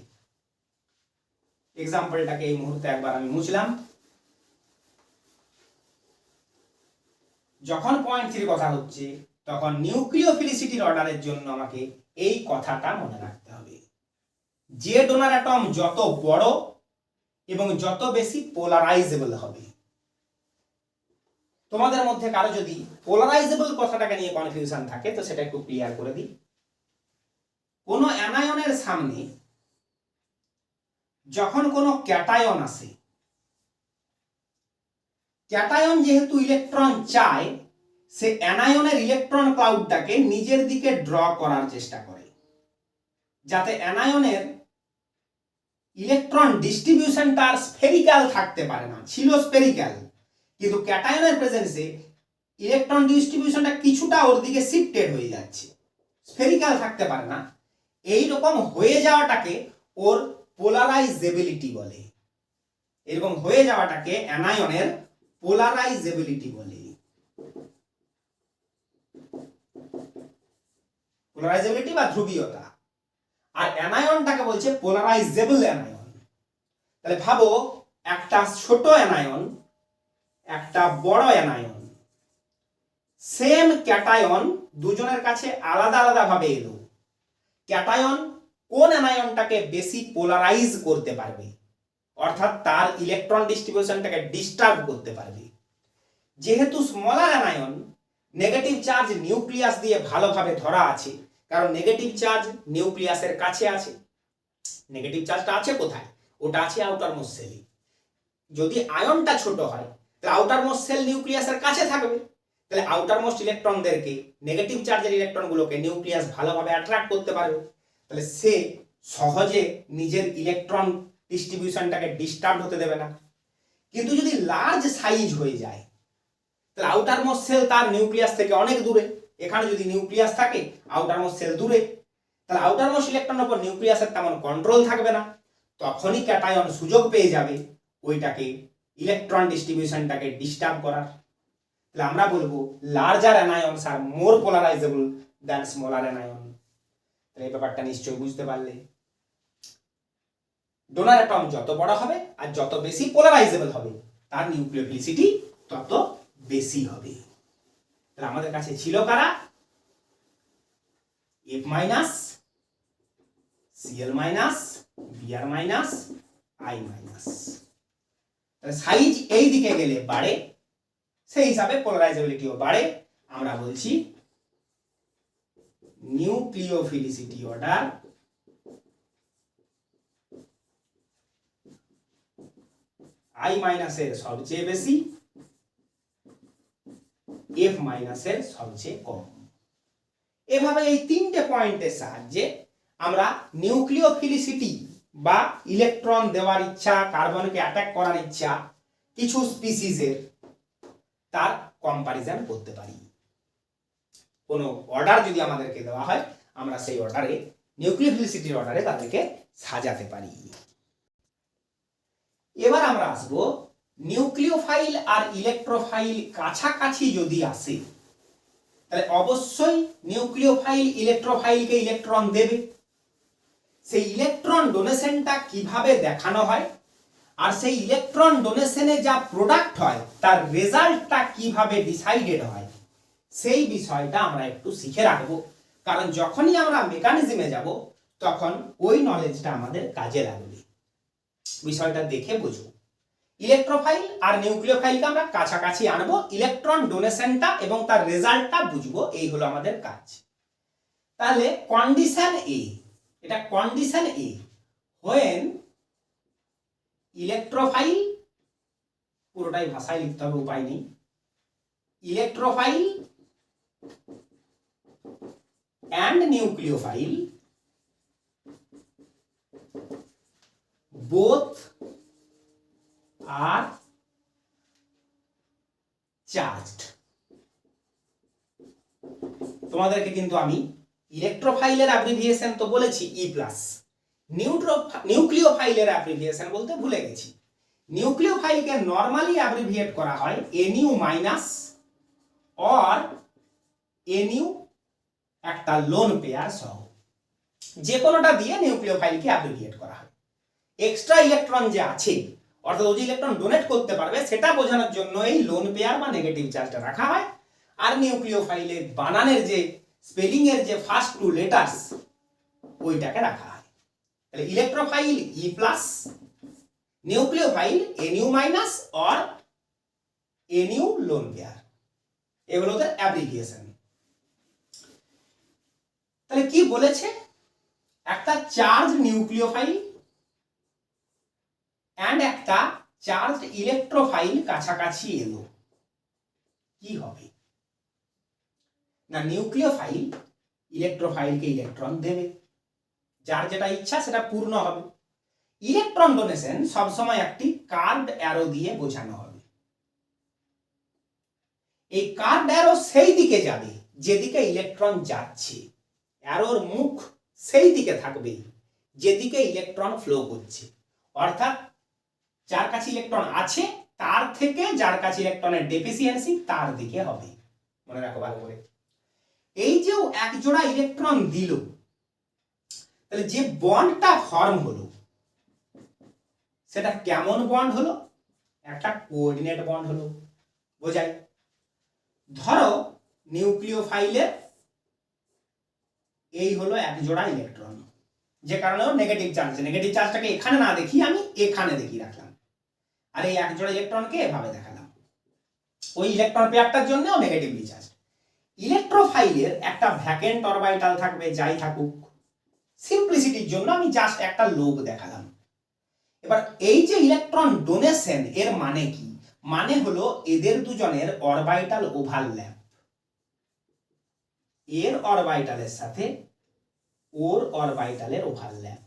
এক্সাম্পলটাকে এই মুহূর্তে একবার আমি মুছলাম। যখন পয়েন্ট 3 কথা হচ্ছে তখন নিউক্লিওফিলিসিটির অর্ডারের জন্য আমাকে এই কথাটা মনে রাখতে হবে, যে ডোনার অ্যাটম যত বড় এবং যত বেশি পোলারাইজেবল হবে। তোমাদের মধ্যে কারো যদি পোলারাইজেবল কথাটাকে নিয়ে কনফিউশন থাকে তো সেটা একটু ক্লিয়ার করে দিই। কোন অ্যানায়নের সামনে যখন কোনো ক্যাটায়ন আসে, ক্যাটায়ন যেহেতু ইলেকট্রন চায় সে অ্যানায়নের ইলেকট্রন ক্লাউডটাকে নিজের দিকে ড্র করার চেষ্টা করে, যাতে অ্যানায়নের ইলেকট্রন ডিস্ট্রিবিউশনটা আর স্ফেরিক্যাল থাকতে পারে না। ছিল স্ফেরিক্যাল, কিন্তু ক্যাটায়নের প্রেজেন্সে ইলেকট্রন ডিস্ট্রিবিউশনটা কিছুটা ওর দিকে শিফটেড হয়ে যাচ্ছে, স্ফেরিক্যাল থাকতে পারে না। এই রকম হয়ে যাওয়াটাকে ওর পোলারাইজেবিলিটি বলে। এরকম হয়ে যাওয়াটাকে অ্যানায়নের পোলারাইজেবিলিটি বলে। পোলারাইজেবিলিটি বা ধ্রুবীয়তা। আর অ্যানায়নটাকে বলছে পোলারাইজেবল অ্যানায়ন। তাহলে ভাবো একটা ছোট অ্যানায়ন, একটা বড় অ্যানায়ন, সেম ক্যাটায়ন দুজনের কাছে আলাদা আলাদা ভাবে এলো। ক্যাটায়ন কোন অ্যানায়নটাকে বেশি পোলারাইজ করতে পারবে, অর্থাৎ তার ইলেকট্রন ডিস্ট্রিবিউশনটাকে ডিস্টার্ব করতে পারবে। যেহেতু smaller anion negative charge nucleus দিয়ে ভালোভাবে ধরা আছে, কারণ নেগেটিভ চার্জ নিউক্লিয়াসের কাছে আছে। নেগেটিভ চার্জটা আছে কোথায়? ওটা আছে আউটার মোস্ট সেলে। যদি আয়নটা ছোট হয় তাহলে আউটার মোস্ট সেল নিউক্লিয়াসের কাছে থাকবে, তাহলে আউটার মোস্ট ইলেকট্রনদেরকে, নেগেটিভ চার্জের ইলেকট্রনগুলোকে নিউক্লিয়াস ভালোভাবে অ্যাট্রাক্ট করতে পারবে, তাহলে সে সহজে নিজের ইলেকট্রন ডিস্ট্রিবিউশনটাকে ডিস্টার্ব হতে দেবে না। কিন্তু যদি লার্জ সাইজ হয়ে যায়, তাহলে আউটার মোস্ট সেল তার নিউক্লিয়াস থেকে অনেক দূরে, এখানে যদি নিউক্লিয়াস থাকে আউটার মোস্ট সেল দূরে, তাহলে আউটার মোস্ট ইলেকট্রনের উপর নিউক্লিয়াসের তেমন কন্ট্রোল থাকবে না, তখনই ক্যাটায়ন সুযোগ পেয়ে যাবে ওইটাকে ইলেকট্রন ডিস্ট্রিবিউশনটাকে ডিস্টার্ব করার। তাহলে আমরা বলবো লার্জার অ্যানায়নস আর মোর পোলারাইজেবল দ্যান স্মলার অ্যানায়ন। তাহলে এই ব্যাপারটা নিশ্চয়ই বুঝতে পারলে। ডোনার অ্যাটম যত বড় হবে আর যত বেশি পোলারাইজেবল হবে তার নিউক্লিওফিলিসিটি তত বেশি হবে। তাহলে আমাদের কাছে ছিল কারা? F minus, Cl minus, Br minus, I minus. তাহলে সাইজ এই দিকে গেলে বাড়ে, সেই হিসাবে পোলারাইজেবিলিটিও বাড়ে। আমরা বলছি নিউক্লিওফিলিসিটি অর্ডার I মাইনাসের সবচেয়ে বেশি, F মাইনাসের সবচেয়ে কম। এভাবে এই তিনটে পয়েন্টের সাহায্যে আমরা নিউক্লিওফিলিসিটি বা ইলেকট্রন দেওয়ার ইচ্ছা, কার্বনকে অ্যাটাক করার ইচ্ছা কিছু স্পিসিসের তার কম্পারিজন করতে পারি। কোনো অর্ডার যদি আমাদেরকে দেওয়া হয়, আমরা সেই অর্ডারে, নিউক্লিওফিলিসিটির অর্ডারে তাদেরকে সাজাতে পারি। এবার আমরা আসবো নিউক্লিওফাইল আর ইলেকট্রোফাইল কাছাকাছি যদি আসে, তাহলে অবশ্যই নিউক্লিওফাইল ইলেকট্রোফাইলকে ইলেকট্রন দেবে। সেই ইলেকট্রন ডোনেশনটা কিভাবে দেখানো হয় আর সেই ইলেকট্রন ডোনেশনে যা প্রোডাক্ট হয় তার রেজাল্টটা কিভাবে ডিসাইডেড হয়, সেই বিষয়টা আমরা একটু শিখে রাখবো। কারণ যখনই আমরা মেকানিজমে যাব তখন ওই নলেজটা আমাদের কাজে লাগবে। বিষয়টা দেখে বুঝবো। ইলেকট্রোফাইল আর নিউক্লিওফাইলকে আমরা কাছাকাছি আনবো, ইলেকট্রন ডোনেশনটা এবং তার রেজাল্টটা বুঝবো, এই হলো আমাদের কাজ। তাহলে কন্ডিশন এ, এটা কন্ডিশন এ, হোয়েন ইলেকট্রোফাইল, পুরোটাই ভাষায় লিখতে হবে, উপায় নেই, electrophile and nucleophile both are charged। তোমাদেরকে কিন্তু আমি ইলেকট্রোফাইলের অ্যাব্রিভিয়েশন তো বলেছি E+, নিউক্লিওফাইলের অ্যাব্রিভিয়েশন বলতে ভুলে গেছি। নিউক্লিওফাইলকে নরমালি অ্যাব্রিভিয়েট করা হয় Nu মাইনাস অর Nu একটা লোন পেয়ার সহ, যে কোনোটা দিয়ে নিউক্লিওফাইলকে অ্যাব্রিভিয়েট করা হয়। এক্সট্রা ইলেকট্রন যে আছে, অর্থাৎ ও যে ইলেকট্রন ডোনেট করতে পারবে সেটা বোঝানোর জন্য এই লোন পেয়ার বা নেগেটিভ চার্জটা রাখা হয়। আর নিউক্লিওফাইলের বানানের যে স্পেলিং এর যে ফার্স্ট টু লেটার্স ওইটাকে রাখা হয়। তাহলে electrophile E+, nucleophile Nu minus or Nu lone pair, এগুলো ওদের অ্যাব্রিভিয়েশন। তাহলে কি বলেছে? একটা চার্জ নিউক্লিওফাইল এন্ড একটা চার্জ ইলেকট্রোফাইল কাছাকাছি এলো, কি হবে না, নিউক্লিওফাইল ইলেকট্রোফাইলকে ইলেকট্রন দেবে, যার যেটা ইচ্ছা সেটা পূর্ণ হবে। ইলেকট্রন ডোনেশন সবসময় একটি কার্ভড অ্যারো দিয়ে বোঝানো হবে। এই কার্ভড অ্যারো সেই দিকে যাবে যেদিকে ইলেকট্রন যাচ্ছে, অ্যারোর মুখ সেই দিকে থাকবে যেদিকে ইলেকট্রন ফ্লো করছে, অর্থাৎ যার কাছে ইলেকট্রন আছে তার থেকে যার কাছে ইলেকট্রনের ডেফিসিয়েন্সি তার দিকে হবে। মনে রাখো ভালো করে। এই যে এক জোড়া ইলেকট্রন দিল, তাহলে যে বন্ডটা ফর্ম হলো সেটা কেমন বন্ড হলো? একটা কোঅর্ডিনেট বন্ড হলো। বোঝাই, ধরো নিউক্লিওফাইলের এই হলো এক জোড়া ইলেকট্রন, যে কারণে নেগেটিভ চার্জ, নেগেটিভ চার্জটাকে এখানে না দেখি আমি এখানে দেখিয়ে রাখলাম, আর এই এক জোড়া ইলেকট্রনকে এভাবে দেখালাম। ওই ইলেকট্রন পেয়ারটার জন্যও নেগেটিভলি চার্জ। ইলেকট্রোফাইলের একটা ভ্যাকেন্ট অরবিটাল থাকবে, যাই থাকুক, সিম্পলিসিটির জন্য আমি জাস্ট একটা লোব দেখালাম। এবার এই যে ইলেকট্রন ডোনেশন, এর মানে কি? মানে হলো এদের দুজনের অরবিটাল ওভারল্যাপ। এর অরবিটালের সাথে ওর অরবিটালের overlap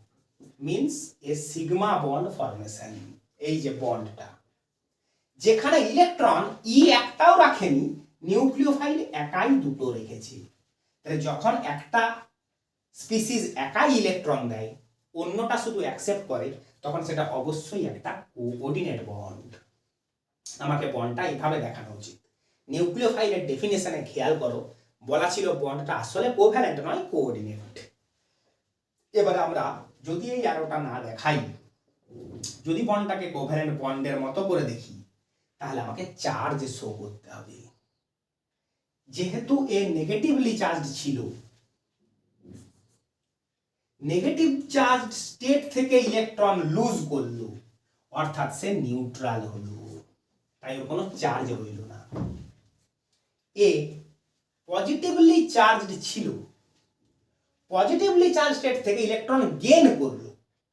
means a sigma bond formation. এই যে বন্ডটা, যেখানে ইলেকট্রন ই একটাও রাখেনি, নিউক্লিওফাইল একাই দুটো রেখেছে। তাহলে যখন একটা স্পিসিস একাই ইলেকট্রন দেয়, অন্যটা শুধু অ্যাকসেপ্ট করে, তখন সেটা অবশ্যই একটা কোঅর্ডিনেট বন্ড। আমাকে বন্ডটা এইভাবে দেখানো উচিত। নিউক্লিওফাইলের ডেফিনেশনে খেয়াল করো, বলা ছিল বন্ডটা আসলে কোভ্যালেন্ট নয়, কোঅর্ডিনেট। এবার আমরা যদি এই অ্যারোটা না দেখাই, যদি বন্ডটাকে কোভ্যালেন্ট বন্ডের মতো করে দেখি, তাহলে আমাকে চার্জ শো করতে হবে। যেহেতু এ নেগেটিভলি চার্জড ছিল, নেগেটিভ চার্জ স্টেট থেকে ইলেকট্রন লুজ করলো, অর্থাৎ সে নিউট্রাল হলো, তাই ওর কোনো চার্জ রইল না। এ পজিটিভলি চার্জড ছিল, পজিটিভলি চার্জ স্টেট থেকে ইলেকট্রন গেইন করলো,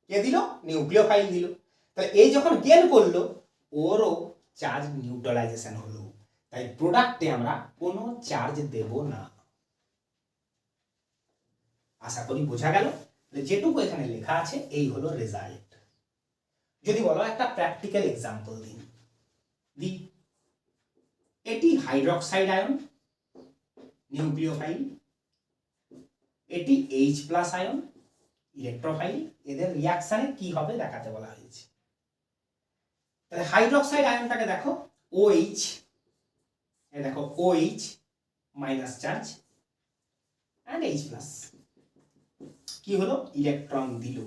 কে দিল? নিউক্লিওফাইল দিল। তাহলে এই যখন গেইন করলো, ওরও চার্জ নিউট্রালাইজেশন হলো, তাই প্রোডাক্টে আমরা কোনো চার্জ দেব না। আশা করি বোঝা গেল। যেটুকু এখানে লেখা আছে এই হলো রেজাল্ট। যদি বলো একটা প্র্যাকটিক্যাল এক্সাম্পল দিন, এটি হাইড্রক্সাইড আয়ন, নিউক্লিওফাইল, এটি H+ আয়ন, ইলেকট্রোফাইল। এদের রিঅ্যাকশনে কি হবে দেখাতে বলা হয়েছে। তাহলে হাইড্রক্সাইড আয়নটাকে দেখো, OH, এ দেখো OH minus charge and H+, কি হলো? ইলেকট্রন দিল।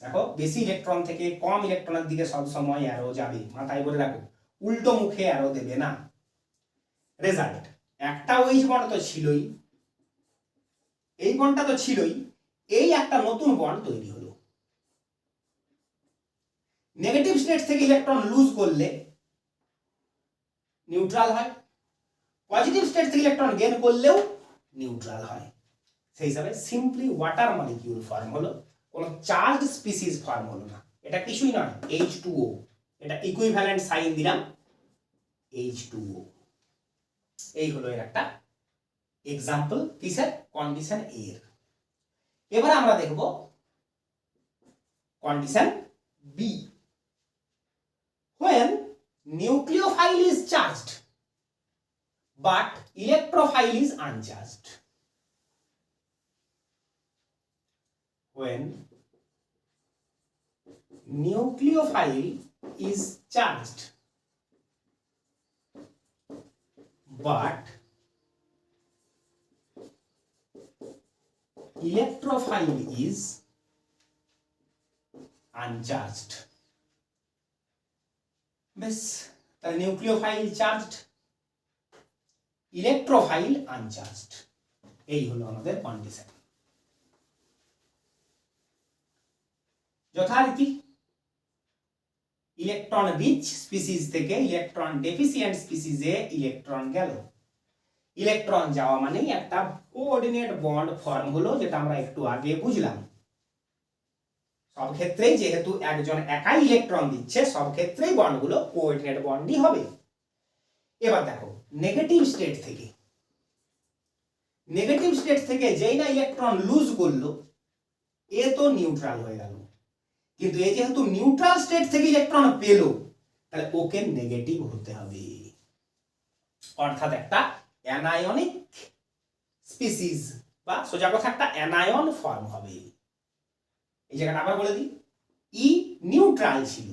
দেখো বেশি ইলেকট্রন থেকে কম ইলেকট্রনের দিকে সব সময় অ্যারো যাবে, মাথায় বলে রাখো, উল্টো মুখে অ্যারো দেবে না। রেজাল্ট, একটা OH বন্ড তো ছিলই, এই বন্ডটা তো ছিলই, এই একটা নতুন বন্ড তৈরি হলো। নেগেটিভ স্টেট থেকে ইলেকট্রন লুজ করলে নিউট্রাল হয়, পজিটিভ স্টেট থেকে ইলেকট্রন গেইন করলেও নিউট্রাল হয়। সেই হিসাবে সিম্পলি ওয়াটার মলিকিউল ফর্ম হলো, কোনো চার্জড স্পিসিস ফর্ম হলো না। এটা কিছুই নয়, H2O। এটা ইকুইভ্যালেন্ট সাইন দিলাম, H2O। এই হলো এর একটা এক্সাম্পল, কিসের? কন্ডিশন এর। এবার আমরা দেখব condition B. when nucleophile is charged but electrophile is uncharged. When nucleophile is charged but electrophile is uncharged. বেশ, তাহলে নিউক্লিওফাইল চার্জড, ইলেকট্রোফাইল আনচার্জড, এই হলো আমাদের কন্ডিশন। যথারীতি ইলেকট্রন রিচ স্পিসিস থেকে ইলেকট্রন ডেফিসিয়েন্ট স্পিসিসে ইলেকট্রন গেল। ইলেকট্রন যাওয়া মানেই একটা কোঅর্ডিনেট বন্ড ফর্ম হলো, যেটা আমরা একটু আগে বুঝলাম। সব ক্ষেত্রেই যেহেতু একজন একাই ইলেকট্রন দিচ্ছে, সব ক্ষেত্রেই বন্ডগুলো কোঅর্ডিনেট বন্ডই হবে। এবার দেখো নেগেটিভ স্টেট থেকে যেই না ইলেকট্রন লুজ করলো, এ তো নিউট্রাল হয়ে গেল, কিন্তু এ যেহেতু নিউট্রাল স্টেট থেকে ইলেকট্রন পেল, তাহলে ওকে নেগেটিভ হতে হবে, অর্থাৎ একটা অ্যানায়নিক স্পিসিস বা সোজা কথা একটা অ্যানায়ন ফর্ম হবে। এই জায়গাটা আবার বলে দিই, ই নিউট্রাল ছিল,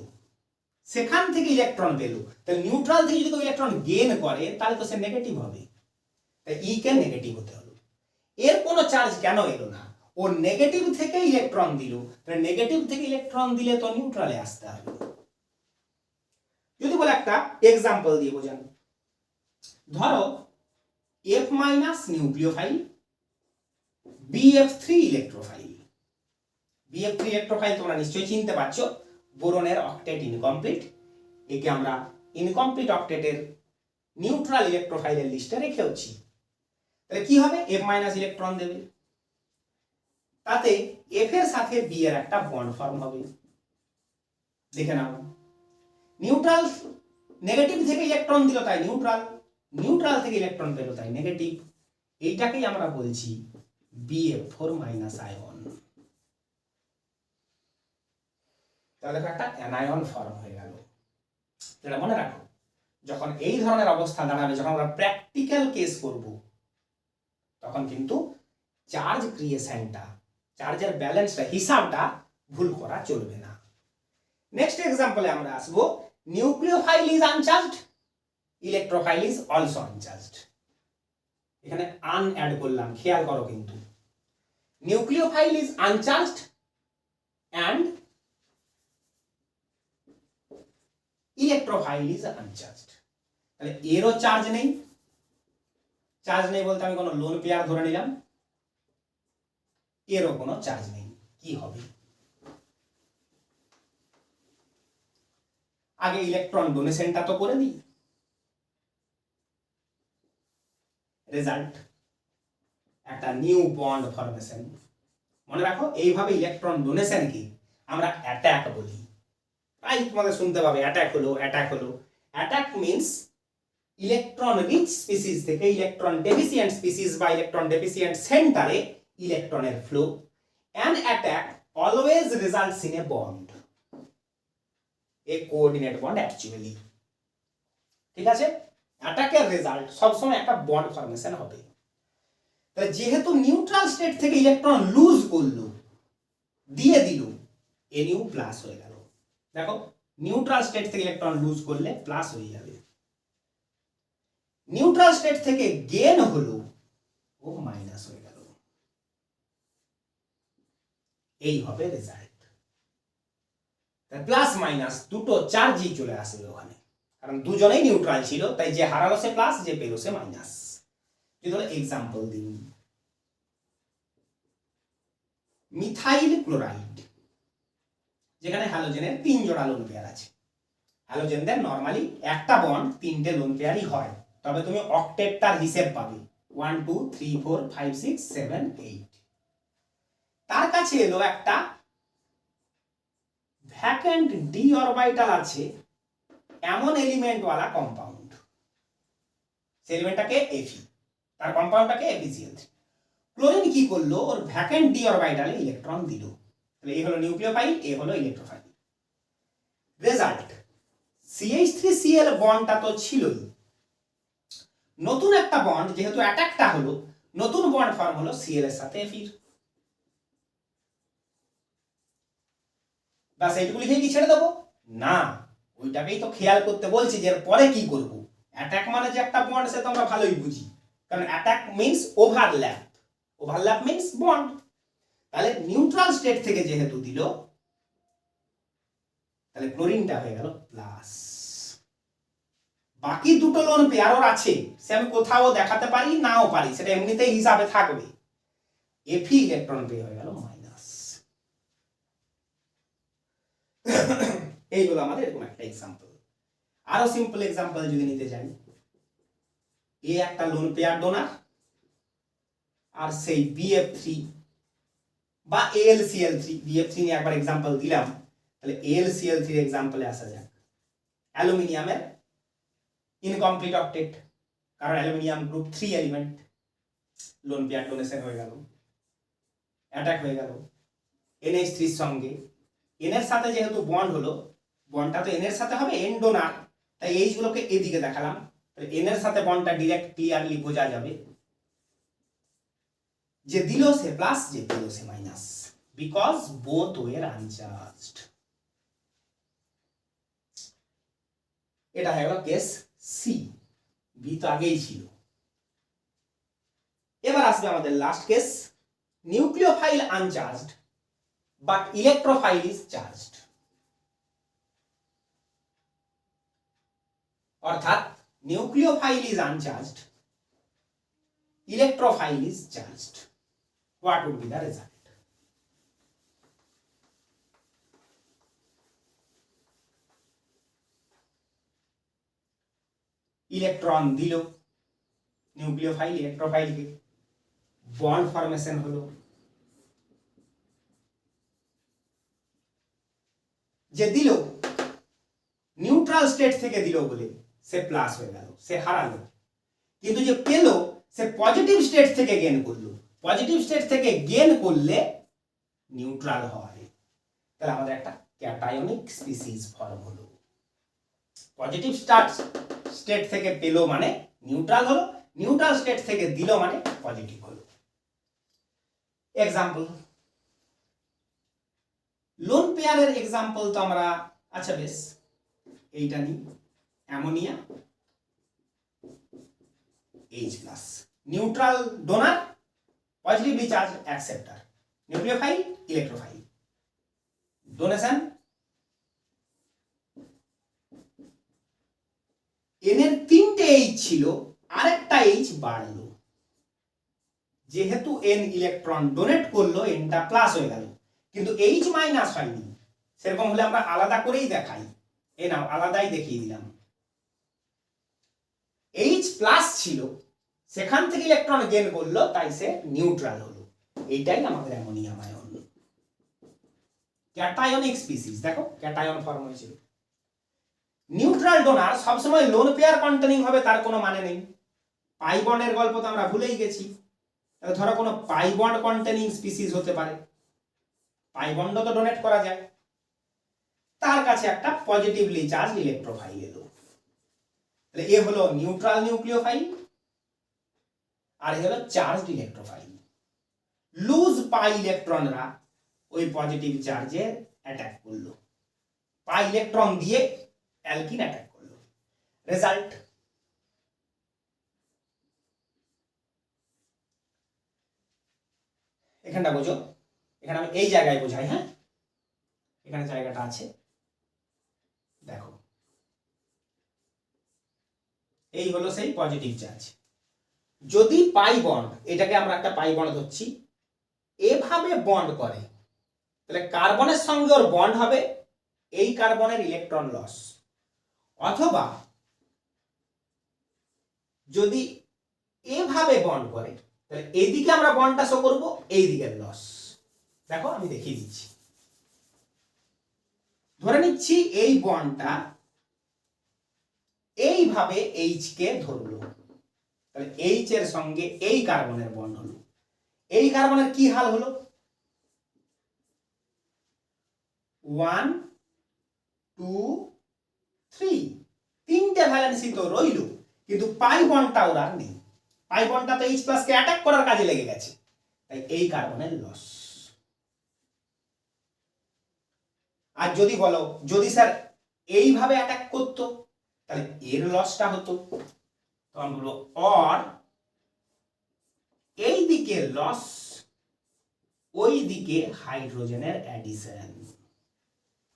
সেখান থেকে ইলেকট্রন পেল, তাহলে নিউট্রাল থেকে যদি ইলেকট্রন গেইন করে, তাহলে তো সে নেগেটিভ হবে, তাই ই কে নেগেটিভ হতে হলো। এর কোনো চার্জ কেন এলো না? ও নেগেটিভ থেকে ইলেকট্রন দিল, তাহলে নেগেটিভ থেকে ইলেকট্রন দিলে তো নিউট্রালে আসতে হবে। যদি বলে একটা এক্সাম্পল দিয়ে বোঝানো, ধরো F- nucleophile, BF3 electrophile. BF3 electrophile তোমরা নিশ্চয়ই চিনতে পারছো, বোরনের অক্টেট ইনকমপ্লিট। একে আমরা ইনকমপ্লিট অক্টেটের নিউট্রাল ইলেকট্রোফাইলের লিস্টে রেখেছি। তাহলে কি হবে? F- ইলেকট্রন দেবে, তাতে F এর সাথে B এর একটা বন্ড ফর্ম হবে। দেখে নাও, নিউট্রাল নেগেটিভ থেকে ইলেকট্রন দিল তাই নিউট্রাল, নিউট্রাল থেকে ইলেকট্রন পেল তাই নেগেটিভ। এইটাকেই আমরা বলছি BF4 মাইনাস আয়ন। তাহলে দেখো একটা অ্যানায়ন ফর্ম হয়ে গেল। এটা মনে রাখো, যখন এই ধরনের অবস্থা দাঁড়াবে, যখন আমরা প্র্যাকটিক্যাল কেস করব, তখন কিন্তু চার্জ ক্রিয়েশনটা, চার্জের ব্যালেন্সটা, হিসাবটা ভুল করা চলবে না। নেক্সট এক্সাম্পলে আমরা আসবো, nucleophile is uncharged, electrophile is also uncharged. এখানে আন অ্যাড করলাম, খেয়াল করো কিন্তু nucleophile is uncharged and electrophile is uncharged. তাহলে এরও চার্জ নেই, চার্জ নেই বলতে আমি কোনো লোন পেয়ার ধরে নিলাম, এরও কোনো চার্জ নেই। কি হবে? আগে ইলেকট্রন ডোনেশনটা তো করে দিই। রেজাল্ট একটা নিউ বন্ড ফরমেশন। মনে রাখো, এইভাবে ইলেকট্রন ডোনেশনকে আমরা অ্যাটাক বলি। প্রায় তোমাদের শুনতে পাবে অ্যাটাক হলো, অ্যাটাক হলো। Attack means electron rich species থেকে ইলেকট্রন ডেফিসিয়েন্ট স্পিসিস বা ইলেকট্রন ডেফিসিয়েন্ট সেন্টারে ইলেকট্রনের flow. An attack always results in a bond, a coordinate bond actually. ঠিক আছে? অ্যাটাকের রেজাল্ট সবসময় একটা বন্ড ফরমেশন হবে। তাহলে যেহেতু নিউট্রাল স্টেট থেকে ইলেকট্রন লুজ করলো, দিয়ে দিল, NU প্লাস হয়ে গেল। দেখো, নিউট্রাল স্টেট থেকে ইলেকট্রন লুজ করলে প্লাস হয়ে যাবে, নিউট্রাল স্টেট থেকে গেন হলো, ও মাইনাস হয়ে গেল। এই হবে রেজাল্ট। প্লাস মাইনাস দুটো চার্জই চলে আসবে ওখানে, কারণ দুজনেই নিউট্রাল ছিল, তাই যে হারালো সে প্লাস, যে পেলো সে মাইনাস। যদি এক্সাম্পল দিন, মিথাইল ক্লোরাইড, যেখানে হ্যালোজেনের 3 জোড়া লোন পেয়ার আছে। হ্যালোজেনদের নরমালি একটা বন্ড 3টে লোন পেয়ারই হয়, তবে তুমি অক্টেটটার হিসেব পাবে 1 2 3 4 5 6 7 8। তার কাছে এলো একটা ভ্যাকেন্ট ডি অরবিটাল আছে এমন এলিমেন্ট ওয়ালা কম্পাউন্ড, সেই এলিমেন্টটাকে Fe, তার কম্পাউন্ডটাকে FeCl3। ক্লোরিন কি করলো? ওর ভ্যাকেন্ট ডি অরবিটালে ইলেকট্রন দিল। তাহলে এ হলো নিউক্লিওফাইল, এ হলো ইলেকট্রোফাইল। রেজাল্ট, CH3Cl বন্ডটা তো ছিলই, নতুন একটা বন্ড, যেহেতু অ্যাটাকটা হলো, নতুন বন্ড ফর্ম হলো Cl এর সাথে Fe। বাস এইটুকু লিখে কি ছেড়ে দেবো? না, ওইটাকেই তো খেয়াল করতে বলছি যে এর পরে কি করব। অ্যাটাক মানে যে একটা বন্ড, সে তো আমরা ভালোই বুঝি, কারণ attack means overlap, overlap means bond. তাহলে নিউট্রাল স্টেট থেকে যেহেতু দিল, তাহলে ক্লোরিনটা হয়ে গেল প্লাস। বাকি দুটো লোন পেয়ার ওর আছে, সে আমি কোথাও দেখাতে পারি নাও পারি, সেটা এমনিতেই হিসাবে থাকবে। Fe ইলেকট্রন পেয়ে হয়ে গেল মাইনাস। এই হলো আমাদের এরকম একটা এক্সাম্পল। আরো সিম্পল এক্সাম্পল যদি নিতে যাই, এ একটা লোন পেয়ার ডোনার, আর সেই BF3 বা AlCl3, BF3 নিয়ে একবার এক্সাম্পল দিলাম, তাহলে AlCl3 এর এক্সাম্পলে আসা যাক। অ্যালুমিনিয়ামের ইনকমপ্লিট অক্টেট, কারণ aluminium group 3 element, lone pair donation হয়ে গেল, অ্যাটাক হয়ে গেল NH3 এর সঙ্গে। N এর সাথে যেহেতু বন্ড হলো, বন্ডটা তো N এর সাথে হবে, N ডোনার, তাই H গুলোকে এদিকে দেখালাম। তাহলে N এর সাথে বন্ডটা ডাইরেক্ট ক্লিয়ারলি বোঝা যাবে, যে দিল সে প্লাস, যে দিল সে minus, because both were uncharged. এটা হয়ে গেল কেস সি। বি তো আগেই ছিল। এবার আসবে আমাদের last case, nucleophile uncharged but electrophile is charged. অর্থাৎ nucleophile is uncharged, electrophile is charged. What would be the result? Electron দিল নিউক্লিওফাইল ইলেকট্রোফাইলকে, বন্ড ফরমেশন হলো, যে দিল নিউট্রাল স্টেট থেকে দিল বলে সে প্লাস হয়ে গেল, সে হারালো। কিন্তু যে পেল সে পজিটিভ স্টেট থেকে গেন করলো, পজিটিভ স্টেট থেকে গেন করলে নিউট্রাল হয়। তাহলে আমাদের একটা ক্যাটায়নিক স্পিসিস ফর্ম হলো। পজিটিভ স্টেট থেকে পেলো মানে নিউট্রাল হলো, নিউট্রাল স্টেট থেকে দিল মানে পজিটিভ হলো। এক্সাম্পল, লোন পেয়ারের এক্সাম্পল তো আমরা, আচ্ছা বেশ এইটা নিই, ammonia H+, neutral donor, positively charge acceptor, nucleophile electrophile, donation N এর 3টে H ছিল, আরেকটা H বাড়লো, যেহেতু N ইলেকট্রন ডোনেট করলো Nটা প্লাস হয়ে গেল, কিন্তু H মাইনাস হয়নি। সেরকম হলে আমরা আলাদা করেই দেখাই, এ নাও আলাদাই দেখিয়ে দিলাম। H প্লাস ছিল, সেখান থেকে ইলেকট্রন গেইন করলো, তাই সে নিউট্রাল হলো। এইটাই আমাদের অ্যামোনিয়াম আয়ন। ক্যাটায়নিক স্পিসিস, দেখো ক্যাটায়ন ফর্ম হয়েছিল। নিউট্রাল ডোনার সবসময় লোন পেয়ার কন্টেনিং হবে তার কোনো মানে নেই। পাই বন্ডের গল্প তো আমরা ভুলেই গেছি। ধরো কোনো পাই বন্ড কন্টেনিং স্পিসিস হতে পারে, পাই বন্ড তো ডোনেট করা যায়, তার কাছে একটা পজিটিভলি চার্জ ইলেকট্রোফাইল এলো, তাহলে এ হলো নিউট্রাল নিউক্লিওফাইল আর এ হলো চার্জড ইলেকট্রোফাইল। লুজ পাই ইলেকট্রনরা ওই পজিটিভ চার্জে অ্যাটাক করলো, পাই ইলেকট্রন দিয়ে অ্যালকিন অ্যাটাক করলো, রেজাল্ট এখানটা বোঝো, এখানে আমি এই জায়গায় বোঝাই, হ্যাঁ এখানে জায়গাটা আছে, দেখো এই হলো সেই পজিটিভ চার্জ। যদি পাই বন্ড, এটাকে আমরা একটা পাই বন্ড ধরছি, এভাবে বন্ড করে, তাহলে কার্বনের সঙ্গে ওর বন্ড হবে, এই কার্বনের ইলেকট্রন লস। অথবা যদি এভাবে বন্ড করে, তাহলে এইদিকে আমরা বন্ডটা শো করবো, এই দিকের লস। দেখো আমি দেখিয়ে দিচ্ছি, ধরে নিচ্ছি এই বন্ডটা এইভাবে H কে ধরলো, তাহলে H এর সঙ্গে এই কার্বনের বন্ড হলো, এই কার্বনের কি হাল হলো, 1 2 3, 3টে ভ্যালেন্সি তো রইল, কিন্তু পাই বন্ডটা ওর আর নেই, পাই বন্ডটা তো H+ কে অ্যাটাক করার কাজে লেগে গেছে, তাই এই কার্বনের লস। আর যদি বলো যদি স্যার এইভাবে অ্যাটাক করতো, তাহলে এর লসটা হতো, তখন বলবো অর এই দিকে লস, ওই দিকে হাইড্রোজেনের অ্যাডিশন,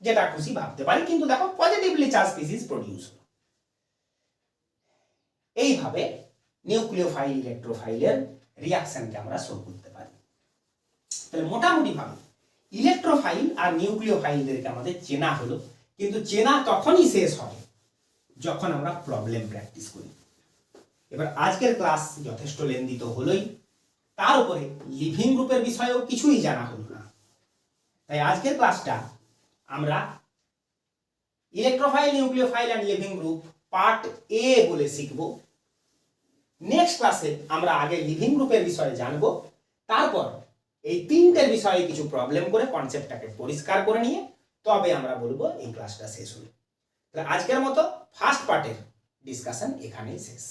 যেটা খুশি ভাবতে পারি, কিন্তু দেখো পজিটিভলি চার্জ স্পিসিস প্রডিউস হলো। এইভাবে নিউক্লিওফাইল ইলেকট্রোফাইলের রিঅ্যাকশনকে আমরা শো করতে পারি। তাহলে মোটামুটি ভাবে ইলেকট্রোফাইল আর নিউক্লিওফাইলদেরকে আমাদের চেনা হলো, কিন্তু চেনা তখনই শেষ হয় যখন আমরা প্রবলেম প্র্যাকটিস করি। এবার আজকের ক্লাস যথেষ্ট লেন্দি তো হলোই, তার উপরে লিভিং গ্রুপের বিষয়েও কিছুই জানা হলো না। তাই আজকের ক্লাসটা আমরা electrophile nucleophile and living group part এ বলে শিখব। নেক্সট ক্লাসে আমরা আগে লিভিং গ্রুপের বিষয়ে জানবো, তারপর এই তিনটের বিষয়ে কিছু প্রবলেম করে কনসেপ্টটাকে পরিষ্কার করে নিয়ে তবে আমরা বলবো এই ক্লাসটা শেষ হলো। তাহলে আজকের মতো ফার্স্ট পার্টের ডিসকাশন এখানেই শেষ।